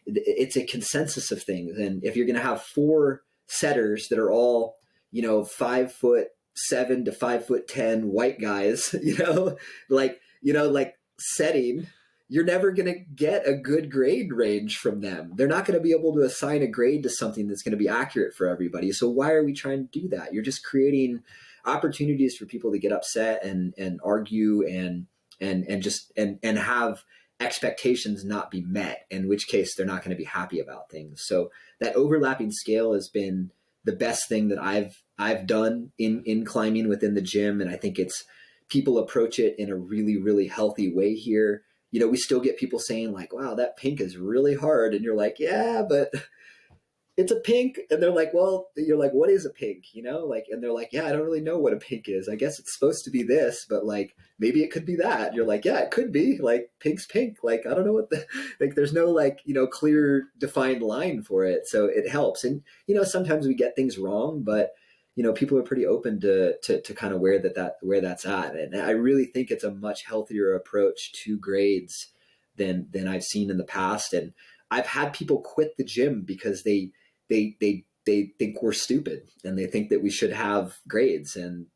It's a consensus of things. And if you're going to have 4 setters that are all, you know, 5'7" to 5'10" white guys, like setting, you're never going to get a good grade range from them. They're not going to be able to assign a grade to something that's going to be accurate for everybody. So why are we trying to do that? You're just creating opportunities for people to get upset and argue and have expectations not be met, in which case they're not going to be happy about things. So that overlapping scale has been the best thing that I've done in climbing within the gym. And I think people approach it in a really, really healthy way here. You know, we still get people saying like, wow, that pink is really hard. And you're like, yeah, but it's a pink. And they're like, well, you're like, what is a pink? You know, like, and they're like, yeah, I don't really know what a pink is. I guess it's supposed to be this, but like, maybe it could be that. You're like, yeah, it could be. Like, pink's pink. Like, I don't know like, there's no like, you know, clear defined line for it. So it helps. And, you know, sometimes we get things wrong, but you know, people are pretty open to kind of where that's at. And I really think it's a much healthier approach to grades than I've seen in the past. And I've had people quit the gym because they think we're stupid and they think that we should have grades. And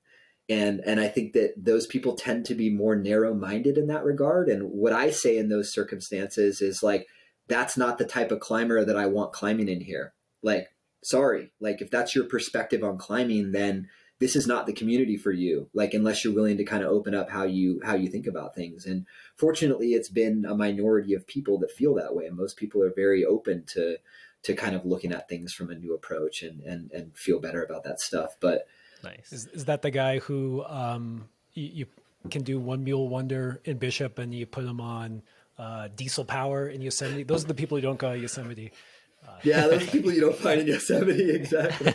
I think that those people tend to be more narrow-minded in that regard. And what I say in those circumstances is like, that's not the type of climber that I want climbing in here. Like, sorry, like if that's your perspective on climbing, then this is not the community for you. Like, unless you're willing to kind of open up how you think about things. And fortunately, it's been a minority of people that feel that way. And most people are very open to kind of looking at things from a new approach and feel better about that stuff. But nice. Is that the guy who you can do one mule wonder in Bishop and you put him on diesel power in Yosemite? Those are the people who don't go to Yosemite. Yeah, those are people you don't find in Yosemite. Exactly.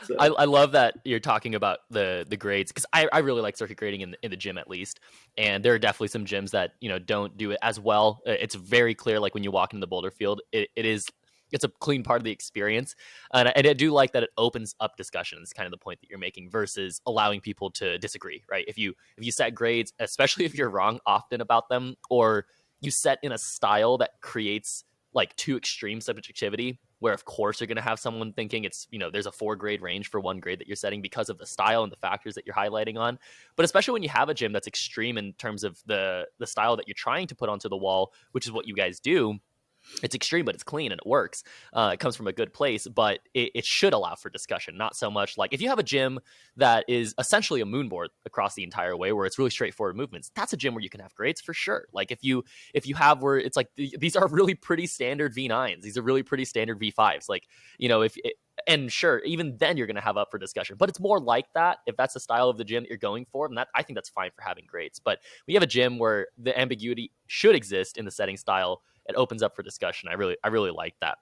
So. I love that you're talking about the grades, because I really like circuit grading in the gym, at least. And there are definitely some gyms that, you know, don't do it as well. It's very clear, like when you walk into the boulder field, it's a clean part of the experience. And I do like that it opens up discussion. It's kind of the point that you're making, versus allowing people to disagree, right? If you set grades, especially if you're wrong often about them, or you set in a style that creates like too extreme subjectivity, where of course you're going to have someone thinking it's, you know, there's a 4 grade range for one grade that you're setting because of the style and the factors that you're highlighting on. But especially when you have a gym that's extreme in terms of the style that you're trying to put onto the wall, which is what you guys do. It's extreme, but it's clean and it works. It comes from a good place, but it should allow for discussion. Not so much like if you have a gym that is essentially a moonboard across the entire way, where it's really straightforward movements, that's a gym where you can have grades for sure. Like if you have where it's like these are really pretty standard V9s, these are really pretty standard V5s. Like, you know, and sure, even then you're going to have up for discussion, but it's more like that. If that's the style of the gym that you're going for, and that, I think that's fine for having grades. But we have a gym where the ambiguity should exist in the setting style. It opens up for discussion. I really like that.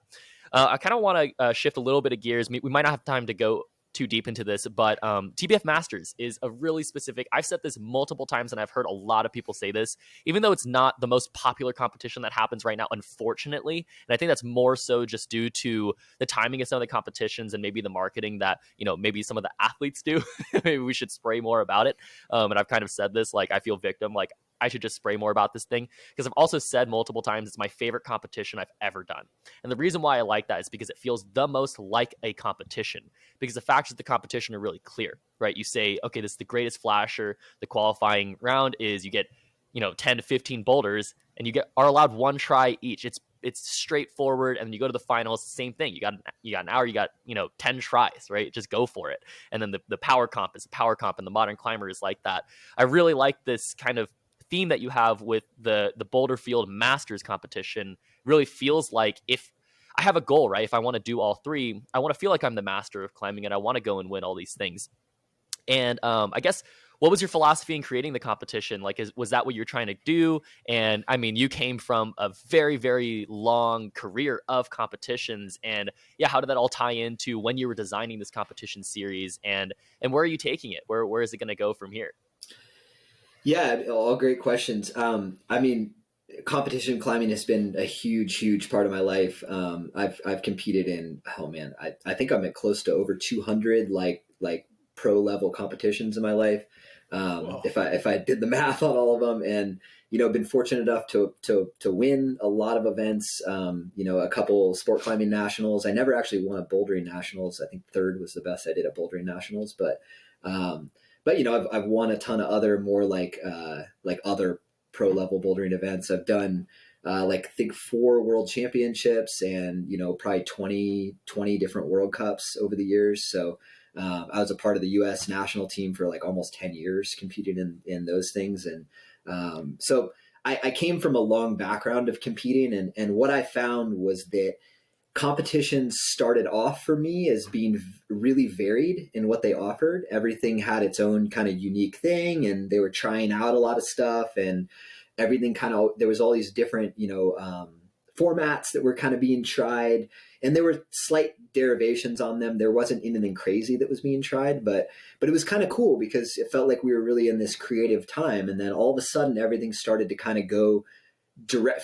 I kind of want to shift a little bit of gears. We might not have time to go too deep into this, but TBF Masters is a really specific, I've said this multiple times and I've heard a lot of people say this, even though it's not the most popular competition that happens right now, unfortunately. And I think that's more so just due to the timing of some of the competitions and maybe the marketing that, you know, maybe some of the athletes do. Maybe we should spray more about it. And I've kind of said this, like, I feel victim, like I should just spray more about this thing, because I've also said multiple times it's my favorite competition I've ever done. And the reason why I like that is because it feels the most like a competition, because the facts of the competition are really clear, right? You say, okay, this is the greatest flasher. The qualifying round is you get, you know, 10 to 15 boulders and are allowed one try each. It's straightforward. And then you go to the finals, same thing. You got an hour, you got, you know, 10 tries, right? Just go for it. And then the power comp is the power comp, and the modern climber is like that. I really like this kind of theme that you have with the Boulder Field Masters competition. Really feels like, if I have a goal, right? If I want to do all 3, I want to feel like I'm the master of climbing, and I want to go and win all these things. And I guess, what was your philosophy in creating the competition? Like, was that what you're trying to do? And I mean, you came from a very, very long career of competitions, and yeah, how did that all tie into when you were designing this competition series, and where are you taking it? Where is it going to go from here? Yeah, all great questions. I mean, competition climbing has been a huge part of my life. I've competed in, oh man, I think I'm at close to over 200 like pro level competitions in my life. If I did the math on all of them, and you know, been fortunate enough to win a lot of events. You know, a couple sport climbing nationals. I never actually won a bouldering nationals. I think 3rd was the best I did at bouldering nationals, but you know, I've won a ton of other more like other pro level bouldering events. I've done like I think 4 world championships and, probably 20 different World Cups over the years. So I was a part of the U.S. national team for like almost 10 years competing in those things. And so I came from a long background of competing. And what I found was that competitions started off for me as being really varied in what they offered. Everything had its own kind of unique thing, and they were trying out a lot of stuff, and everything there was all these different, formats that were kind of being tried, and there were slight derivations on them. There wasn't anything crazy that was being tried, but it was kind of cool because it felt like we were really in this creative time. And then all of a sudden everything started to kind of go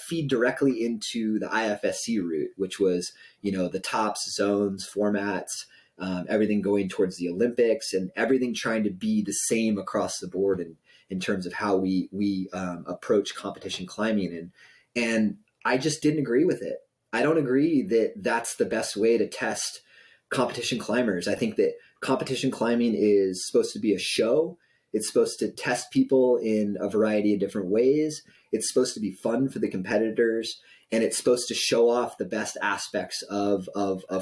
feed directly into the IFSC route, which was, the tops, zones, formats, everything going towards the Olympics, and everything trying to be the same across the board in terms of how we approach competition climbing. And I just didn't agree with it. I don't agree that that's the best way to test competition climbers. I think that competition climbing is supposed to be a show. It's supposed to test people in a variety of different ways. It's supposed to be fun for the competitors, and it's supposed to show off the best aspects of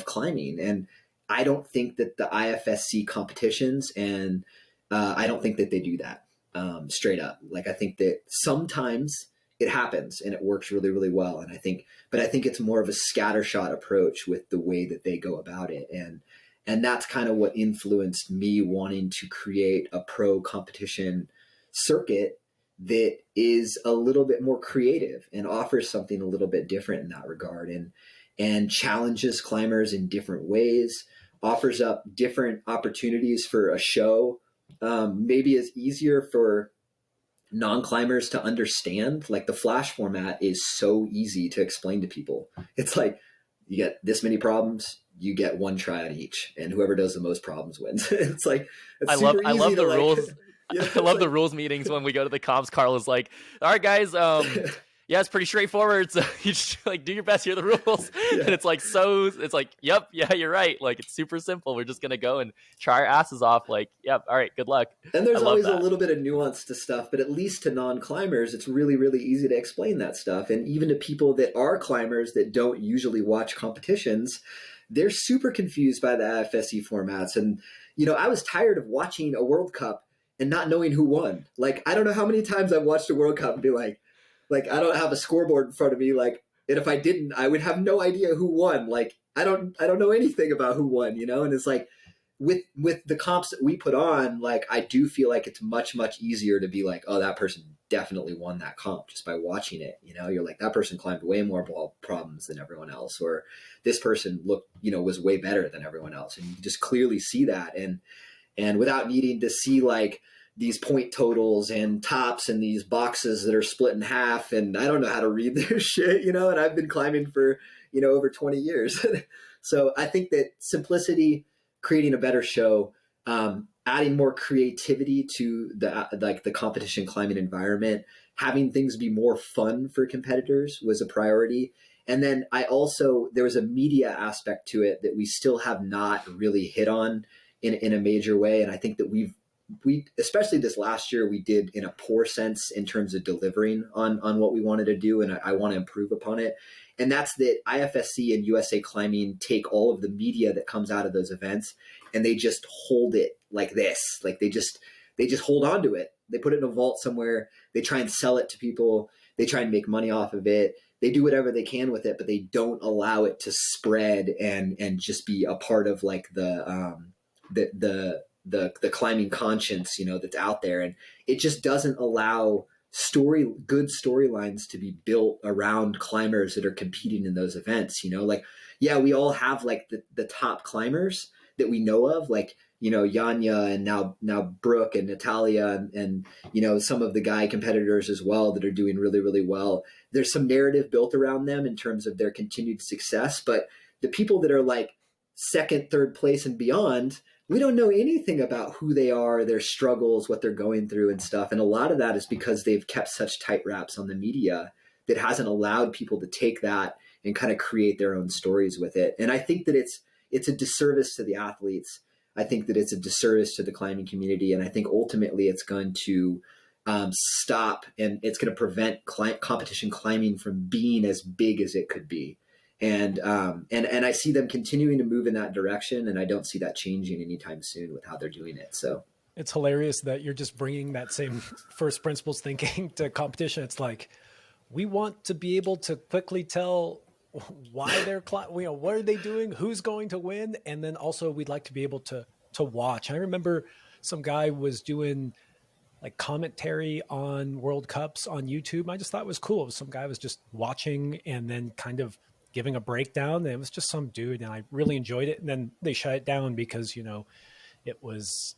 climbing. And I don't think that the IFSC competitions, and I don't think that they do that straight up. Like, I think that sometimes it happens and it works really, really well. And I think it's more of a scattershot approach with the way that they go about it. And that's kind of what influenced me wanting to create a pro competition circuit that is a little bit more creative and offers something a little bit different in that regard, and challenges climbers in different ways, offers up different opportunities for a show. Maybe is easier for non-climbers to understand. Like, the flash format is so easy to explain to people. It's like, you get this many problems, you get one try at each, and whoever does the most problems wins. It's like, I love the rules. I love the rules meetings when we go to the comps. Carl is like, all right, guys, yeah, it's pretty straightforward. So you just like do your best, hear the rules. Yeah. And it's like, yep, yeah, you're right. Like, it's super simple. We're just going to go and try our asses off. Like, yep, all right, good luck. And there's always a little bit of nuance to stuff, but at least to non-climbers, it's really, really easy to explain that stuff. And even to people that are climbers that don't usually watch competitions, they're super confused by the IFSC formats. And, I was tired of watching a World Cup and not knowing who won. Like, I don't know how many times I've watched a World Cup and be like, I don't have a scoreboard in front of me. Like, and if I didn't, I would have no idea who won. Like, I don't know anything about who won, And it's like, with the comps that we put on, like, I do feel like it's much, much easier to be like, oh, that person definitely won that comp just by watching it. You're like, that person climbed way more ball problems than everyone else, or this person looked, was way better than everyone else. And you just clearly see that. And without needing to see like these point totals and tops and these boxes that are split in half, and I don't know how to read their shit, and I've been climbing for, over 20 years. So I think that simplicity, creating a better show, adding more creativity to the competition climbing environment, having things be more fun for competitors was a priority. And then there was a media aspect to it that we still have not really hit on in a major way. And I think that we especially this last year, we did in a poor sense in terms of delivering on what we wanted to do. And I want to improve upon it. And that's that IFSC and USA Climbing take all of the media that comes out of those events and they just hold it like this. Like, they just hold on to it. They put it in a vault somewhere. They try and sell it to people. They try and make money off of it. They do whatever they can with it, but they don't allow it to spread and just be a part of like the climbing conscience, that's out there. And it just doesn't allow good storylines to be built around climbers that are competing in those events. Like, yeah, we all have like the top climbers that we know of, like, Yanya and now Brooke and Natalia and some of the guy competitors as well that are doing really, really well. There's some narrative built around them in terms of their continued success, but the people that are like second, third place and beyond, we don't know anything about who they are, their struggles, what they're going through and stuff. And a lot of that is because they've kept such tight wraps on the media that hasn't allowed people to take that and kind of create their own stories with it. And I think that it's a disservice to the athletes. I think that it's a disservice to the climbing community. And I think ultimately it's going to stop, and it's going to prevent competition climbing from being as big as it could be. And I see them continuing to move in that direction, and I don't see that changing anytime soon with how they're doing it. So it's hilarious that you're just bringing that same first principles thinking to competition. It's like, we want to be able to quickly tell why they're, what are they doing, who's going to win, and then also we'd like to be able to watch. I remember some guy was doing like commentary on World Cups on YouTube. I just thought it was cool. Some guy was just watching and then kind of giving a breakdown. And it was just some dude, and I really enjoyed it. And then they shut it down because, it was,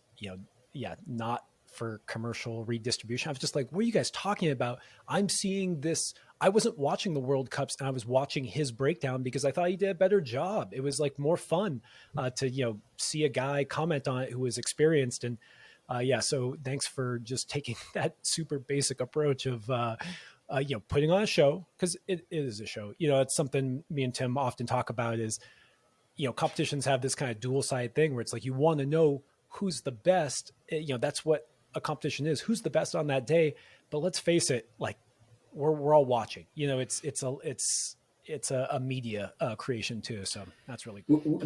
not for commercial redistribution. I was just like, what are you guys talking about? I'm seeing this. I wasn't watching the World Cups, and I was watching his breakdown because I thought he did a better job. It was like more fun to, see a guy comment on it who was experienced. And so thanks for just taking that super basic approach of, putting on a show, because it is a show. It's something me and Tim often talk about is, competitions have this kind of dual side thing where it's like, you want to know who's the best. That's what a competition is. Who's the best on that day? But let's face it, like we're all watching. It's a media creation too. So that's really cool.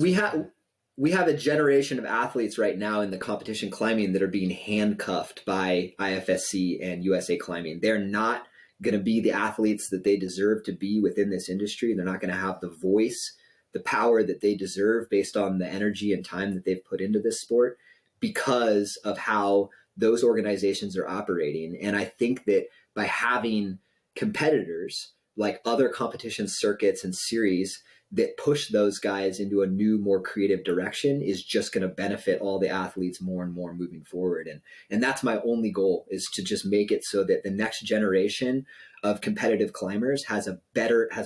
We have a generation of athletes right now in the competition climbing that are being handcuffed by IFSC and USA Climbing. They're not going to be the athletes that they deserve to be within this industry. They're not going to have the voice, the power that they deserve based on the energy and time that they've put into this sport because of how those organizations are operating. And I think that by having competitors like other competition circuits and series that push those guys into a new, more creative direction is just going to benefit all the athletes more and more moving forward. And that's my only goal, is to just make it so that the next generation of competitive climbers has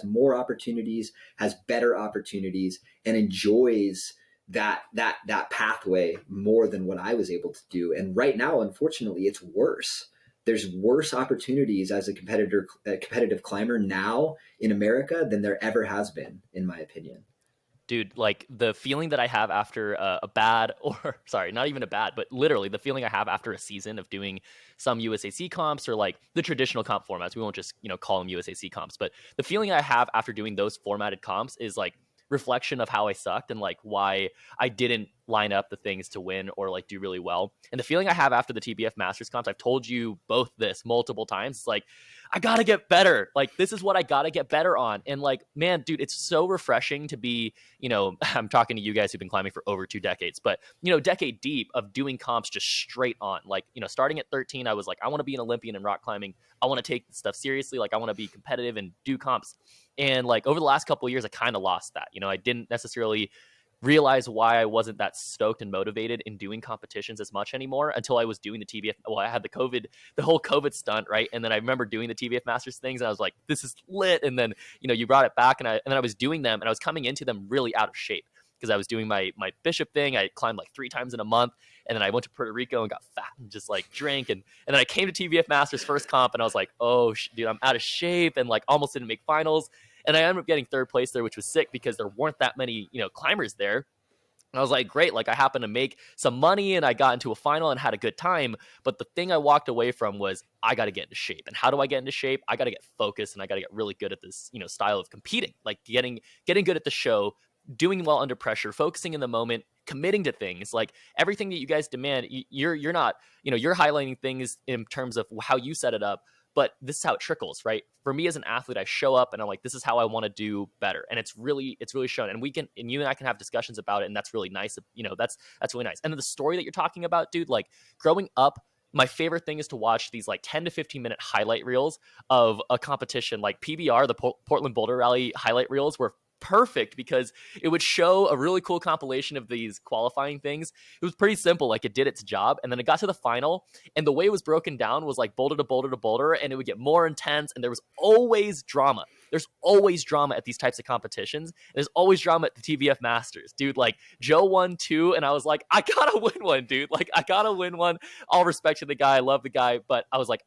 more opportunities, has better opportunities, and enjoys that pathway more than what I was able to do. And right now, unfortunately, it's worse. There's worse opportunities as a competitive climber now in America than there ever has been, in my opinion. Dude, like the feeling that I have after a bad, or sorry, not even a bad, but literally the feeling I have after a season of doing some USAC comps or like the traditional comp formats. We won't just, call them USAC comps, but the feeling I have after doing those formatted comps is like reflection of how I sucked and like why I didn't line up the things to win or like do really well. And the feeling I have after the TBF Masters comps, I've told you both this multiple times. It's like, I got to get better. Like, this is what I got to get better on. And like, man, dude, it's so refreshing to be, I'm talking to you guys who've been climbing for over 2 decades, but, decade deep of doing comps just straight on. Like, starting at 13, I was like, I want to be an Olympian in rock climbing. I want to take this stuff seriously. Like, I want to be competitive and do comps. And like over the last couple of years, I kind of lost that. I didn't necessarily realize why I wasn't that stoked and motivated in doing competitions as much anymore until I was doing the TBF. Well, I had the whole COVID stunt, right? And then I remember doing the TBF Masters things, and I was like, this is lit. And then, you brought it back, and then I was doing them, and I was coming into them really out of shape because I was doing my Bishop thing. I climbed like 3 times in a month, and then I went to Puerto Rico and got fat and just like drank. And then I came to TBF Masters first comp, and I was like, oh, dude, I'm out of shape, and like almost didn't make finals. And I ended up getting 3rd place there, which was sick because there weren't that many, climbers there. And I was like, great, like I happened to make some money and I got into a final and had a good time. But the thing I walked away from was I got to get into shape. And how do I get into shape? I got to get focused, and I got to get really good at this, style of competing, like getting good at the show, doing well under pressure, focusing in the moment, committing to things. Like everything that you guys demand, you're not, you're highlighting things in terms of how you set it up. But this is how it trickles, right? For me as an athlete, I show up and I'm like, this is how I want to do better. And it's really shown. And you and I can have discussions about it. And that's really nice. That's really nice. And then the story that you're talking about, dude, like growing up, my favorite thing is to watch these like 10 to 15 minute highlight reels of a competition like PBR, the Portland Boulder Rally highlight reels were perfect because it would show a really cool compilation of these qualifying things. It was pretty simple, like it did its job, and then it got to the final, and the way it was broken down was like boulder to boulder to boulder, and it would get more intense, and there was always drama. There's always drama at these types of competitions. There's always drama at the TBF Masters, dude. Like Joe won 2, and I was like, I gotta win one, dude. Like I gotta win one. All respect to the guy, I love the guy, but I was like,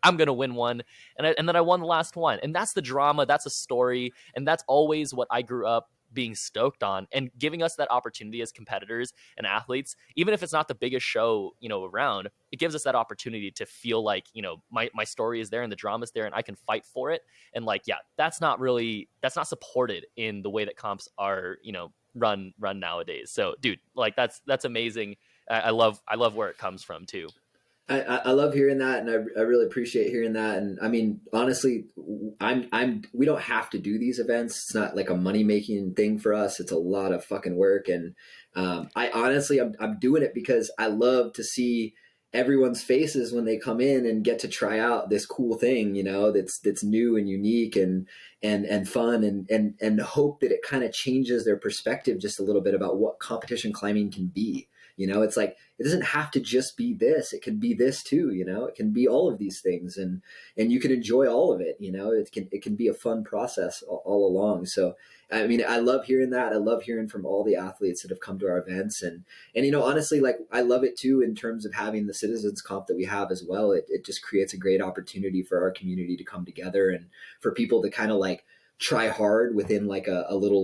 I'm going to win one. And then I won the last one. And that's the drama. That's a story. And that's always what I grew up being stoked on, and giving us that opportunity as competitors and athletes, even if it's not the biggest show, around. It gives us that opportunity to feel like, my story is there and the drama's there and I can fight for it. And like, yeah, that's not supported in the way that comps are, run nowadays. So dude, like that's amazing. I love where it comes from too. I love hearing that, and I really appreciate hearing that. And I mean, honestly, we don't have to do these events. It's not like a money making thing for us. It's a lot of fucking work, and I honestly, I'm doing it because I love to see everyone's faces when they come in and get to try out this cool thing, that's new and unique and fun, and hope that it kind of changes their perspective just a little bit about what competition climbing can be. It's like, it doesn't have to just be this. It can be this too. It can be all of these things, and you can enjoy all of it. It can be a fun process all along. So, I mean, I love hearing that. I love hearing from all the athletes that have come to our events, and honestly, like, I love it too in terms of having the citizens comp that we have as well. It just creates a great opportunity for our community to come together and for people to kind of like try hard within like a little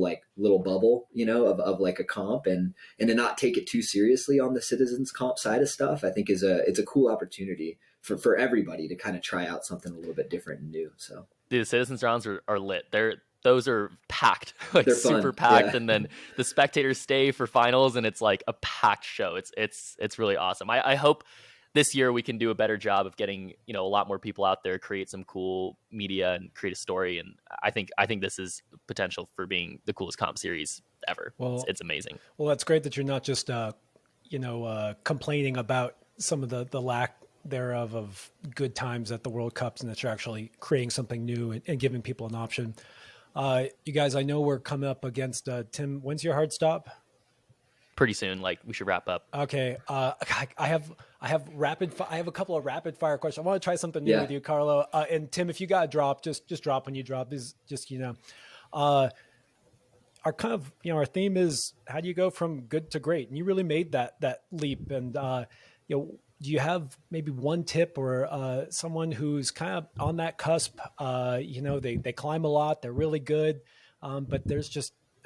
bubble, of like a comp, and to not take it too seriously on the citizens comp side of stuff. I think it's a cool opportunity for everybody to kind of try out something a little bit different and new. So dude, the citizens rounds are lit. Those are packed, like they're super fun. packed. Yeah. And then the spectators stay for finals, and it's like a packed show. It's really awesome. I hope this year we can do a better job of getting, a lot more people out there, create some cool media and create a story. And I think this is potential for being the coolest comp series ever. Well, it's amazing. Well, that's great that you're not just, complaining about some of the lack thereof of good times at the World Cups, and that you're actually creating something new and giving people an option. You guys, I know we're coming up against Tim. When's your hard stop? Pretty soon. Like, we should wrap up. Okay. I have a couple of rapid fire questions. I want to try something new with you, Carlo. And Tim, if you got to drop, just drop when you drop. Is just, our kind of, our theme is, how do you go from good to great? And you really made that leap. And, do you have maybe one tip or someone who's kind of on that cusp? They climb a lot, they're really good, but there's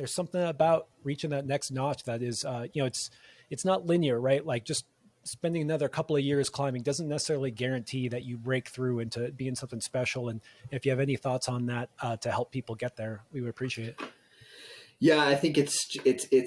something about reaching that next notch that is, it's not linear, right? Like, just spending another couple of years climbing doesn't necessarily guarantee that you break through into being something special. And if you have any thoughts on that to help people get there, we would appreciate it. Yeah, I think it's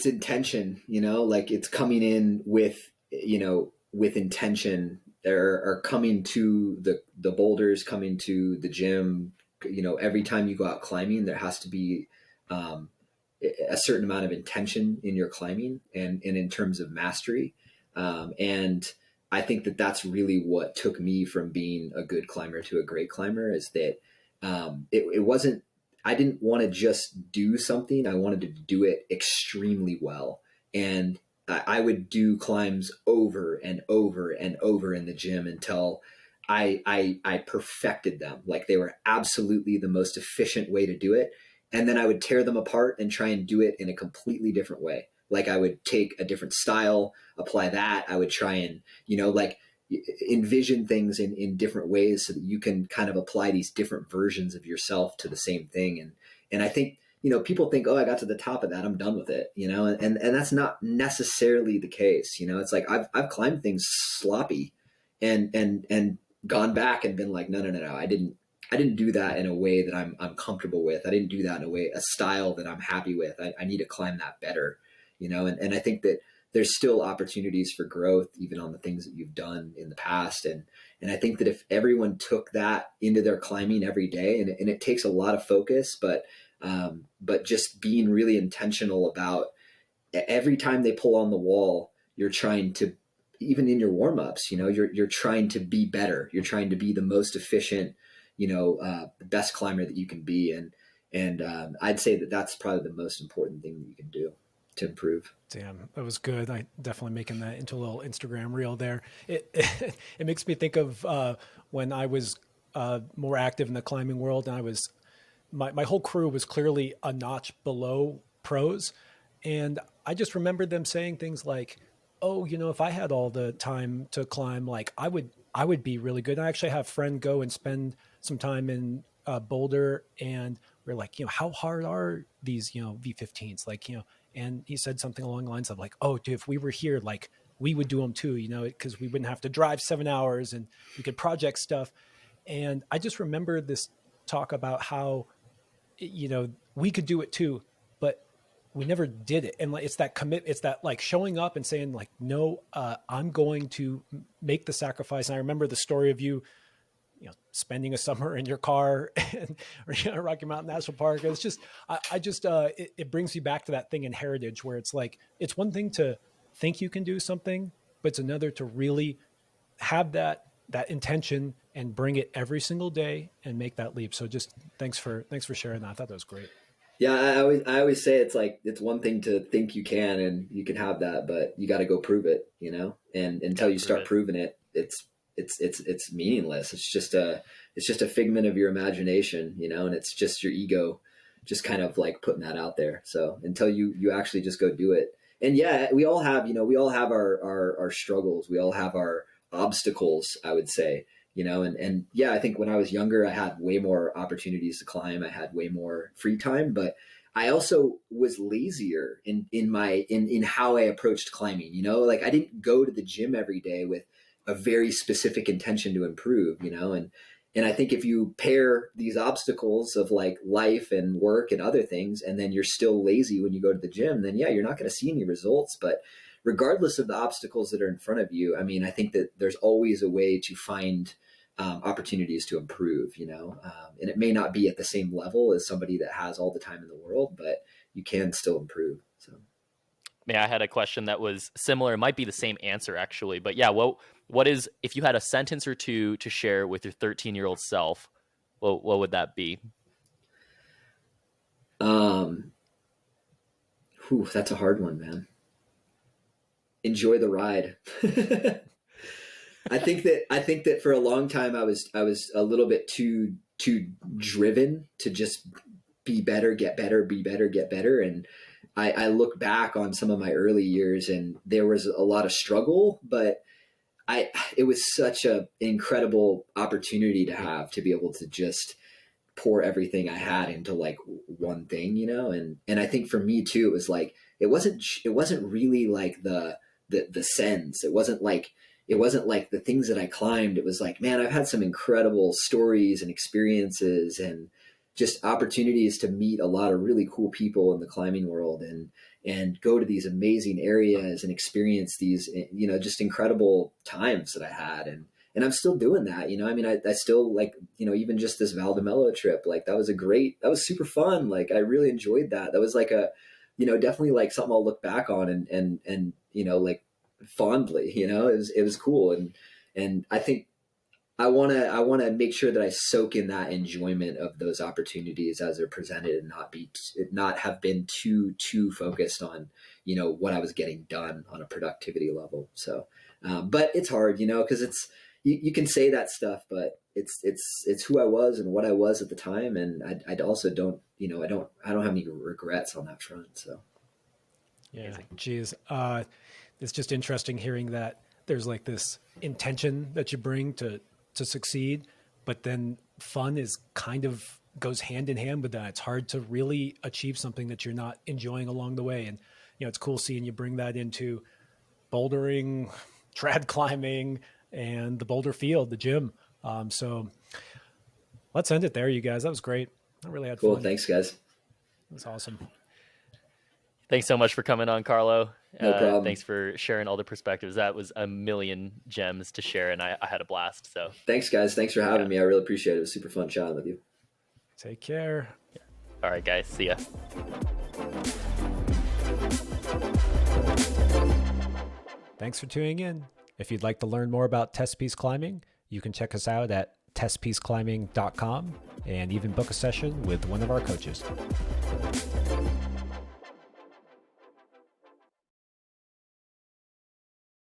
intention, like, it's coming in with intention. Are coming to the boulders, coming to the gym. Every time you go out climbing, there has to be a certain amount of intention in your climbing and in terms of mastery. And I think that's really what took me from being a good climber to a great climber, is that it wasn't, I didn't want to just do something. I wanted to do it extremely well. And I would do climbs over and over and over in the gym until I perfected them. Like, they were absolutely the most efficient way to do it. And then I would tear them apart and try and do it in a completely different way. Like, I would take a different style, apply that. I would try and, envision things in different ways so that you can kind of apply these different versions of yourself to the same thing. And I think, people think, oh, I got to the top of that, I'm done with it, and that's not necessarily the case. It's like, I've climbed things sloppy and gone back and been like, no, I didn't do that in a way that I'm comfortable with. I didn't do that in a style that I'm happy with. I need to climb that better, and I think that there's still opportunities for growth, even on the things that you've done in the past. And I think that if everyone took that into their climbing every day, and it takes a lot of focus, but just being really intentional about every time they pull on the wall, you're trying to, even in your warm-ups, you're trying to be better. You're trying to be the most efficient, the best climber that you can be. And I'd say that that's probably the most important thing that you can do to improve. Damn, that was good. I definitely making that into a little Instagram reel there. It makes me think of when I was more active in the climbing world, and I was, my whole crew was clearly a notch below pros. And I just remembered them saying things like, oh, if I had all the time to climb, like, I would be really good. I actually have a friend go and spend some time in Boulder, and we were like, how hard are these, V15s? Like, and he said something along the lines of like, oh, dude, if we were here, like we would do them too, because we wouldn't have to drive 7 hours and we could project stuff. And I just remember this talk about how, we could do it too, but we never did it. And like, it's that it's that like showing up and saying like, no, I'm going to make the sacrifice. And I remember the story of you, spending a summer in your car and Rocky Mountain National Park. It's just, it brings you back to that thing in heritage where it's like, it's one thing to think you can do something, but it's another to really have that intention and bring it every single day and make that leap. So just thanks for sharing that. I thought that was great. Yeah, I always say it's like, it's one thing to think you can and you can have that, but you got to go prove it, and until you start proving it, it's meaningless. It's just a figment of your imagination, and it's just your ego just kind of like putting that out there. So until you actually just go do it. And yeah, we all have our struggles. We all have our obstacles, I would say, and yeah, I think when I was younger, I had way more opportunities to climb. I had way more free time, but I also was lazier in how I approached climbing, like I didn't go to the gym every day with a very specific intention to improve, and I think if you pair these obstacles of like life and work and other things, and then you're still lazy when you go to the gym, then yeah, you're not going to see any results. But regardless of the obstacles that are in front of you, I mean, I think that there's always a way to find opportunities to improve, and it may not be at the same level as somebody that has all the time in the world, but you can still improve. So. I had a question that was similar. It might be the same answer actually, but yeah, what is, if you had a sentence or two to share with your 13-year-old self, what would that be? That's a hard one, man. Enjoy the ride. I think that for a long time I was a little bit too driven to just be better, get better, be better, get better. And I look back on some of my early years and there was a lot of struggle, but it was such an incredible opportunity to have, to be able to just pour everything I had into like one thing, and I think for me too, it was like, it wasn't really like the sends. It wasn't like the things that I climbed. It was like, man, I've had some incredible stories and experiences and just opportunities to meet a lot of really cool people in the climbing world and go to these amazing areas and experience these, just incredible times that I had. And I'm still doing that, I mean, I still like, even just this Val d'Amello trip, like that was super fun. Like I really enjoyed that. That was like definitely like something I'll look back on and like fondly, it was cool. And I think I want to make sure that I soak in that enjoyment of those opportunities as they're presented and not have been too focused on, what I was getting done on a productivity level. So, but it's hard, cause you can say that stuff, but it's who I was and what I was at the time. And I also don't, I don't have any regrets on that front. So. Yeah. Geez. It's just interesting hearing that there's like this intention that you bring to succeed, but then fun is kind of goes hand in hand with that. It's hard to really achieve something that you're not enjoying along the way. And, it's cool seeing you bring that into bouldering, trad climbing, and the boulder field, the gym. So let's end it there, you guys. That was great. I really had fun. Cool. Thanks, guys. It was awesome. Thanks so much for coming on, Carlo. No problem. Thanks for sharing all the perspectives. That was a million gems to share, and I had a blast. So thanks, guys. Thanks for having me. I really appreciate it. It was super fun chatting with you. Take care. Yeah. All right, guys. See ya. Thanks for tuning in. If you'd like to learn more about Testpiece Climbing, you can check us out at testpiececlimbing.com and even book a session with one of our coaches.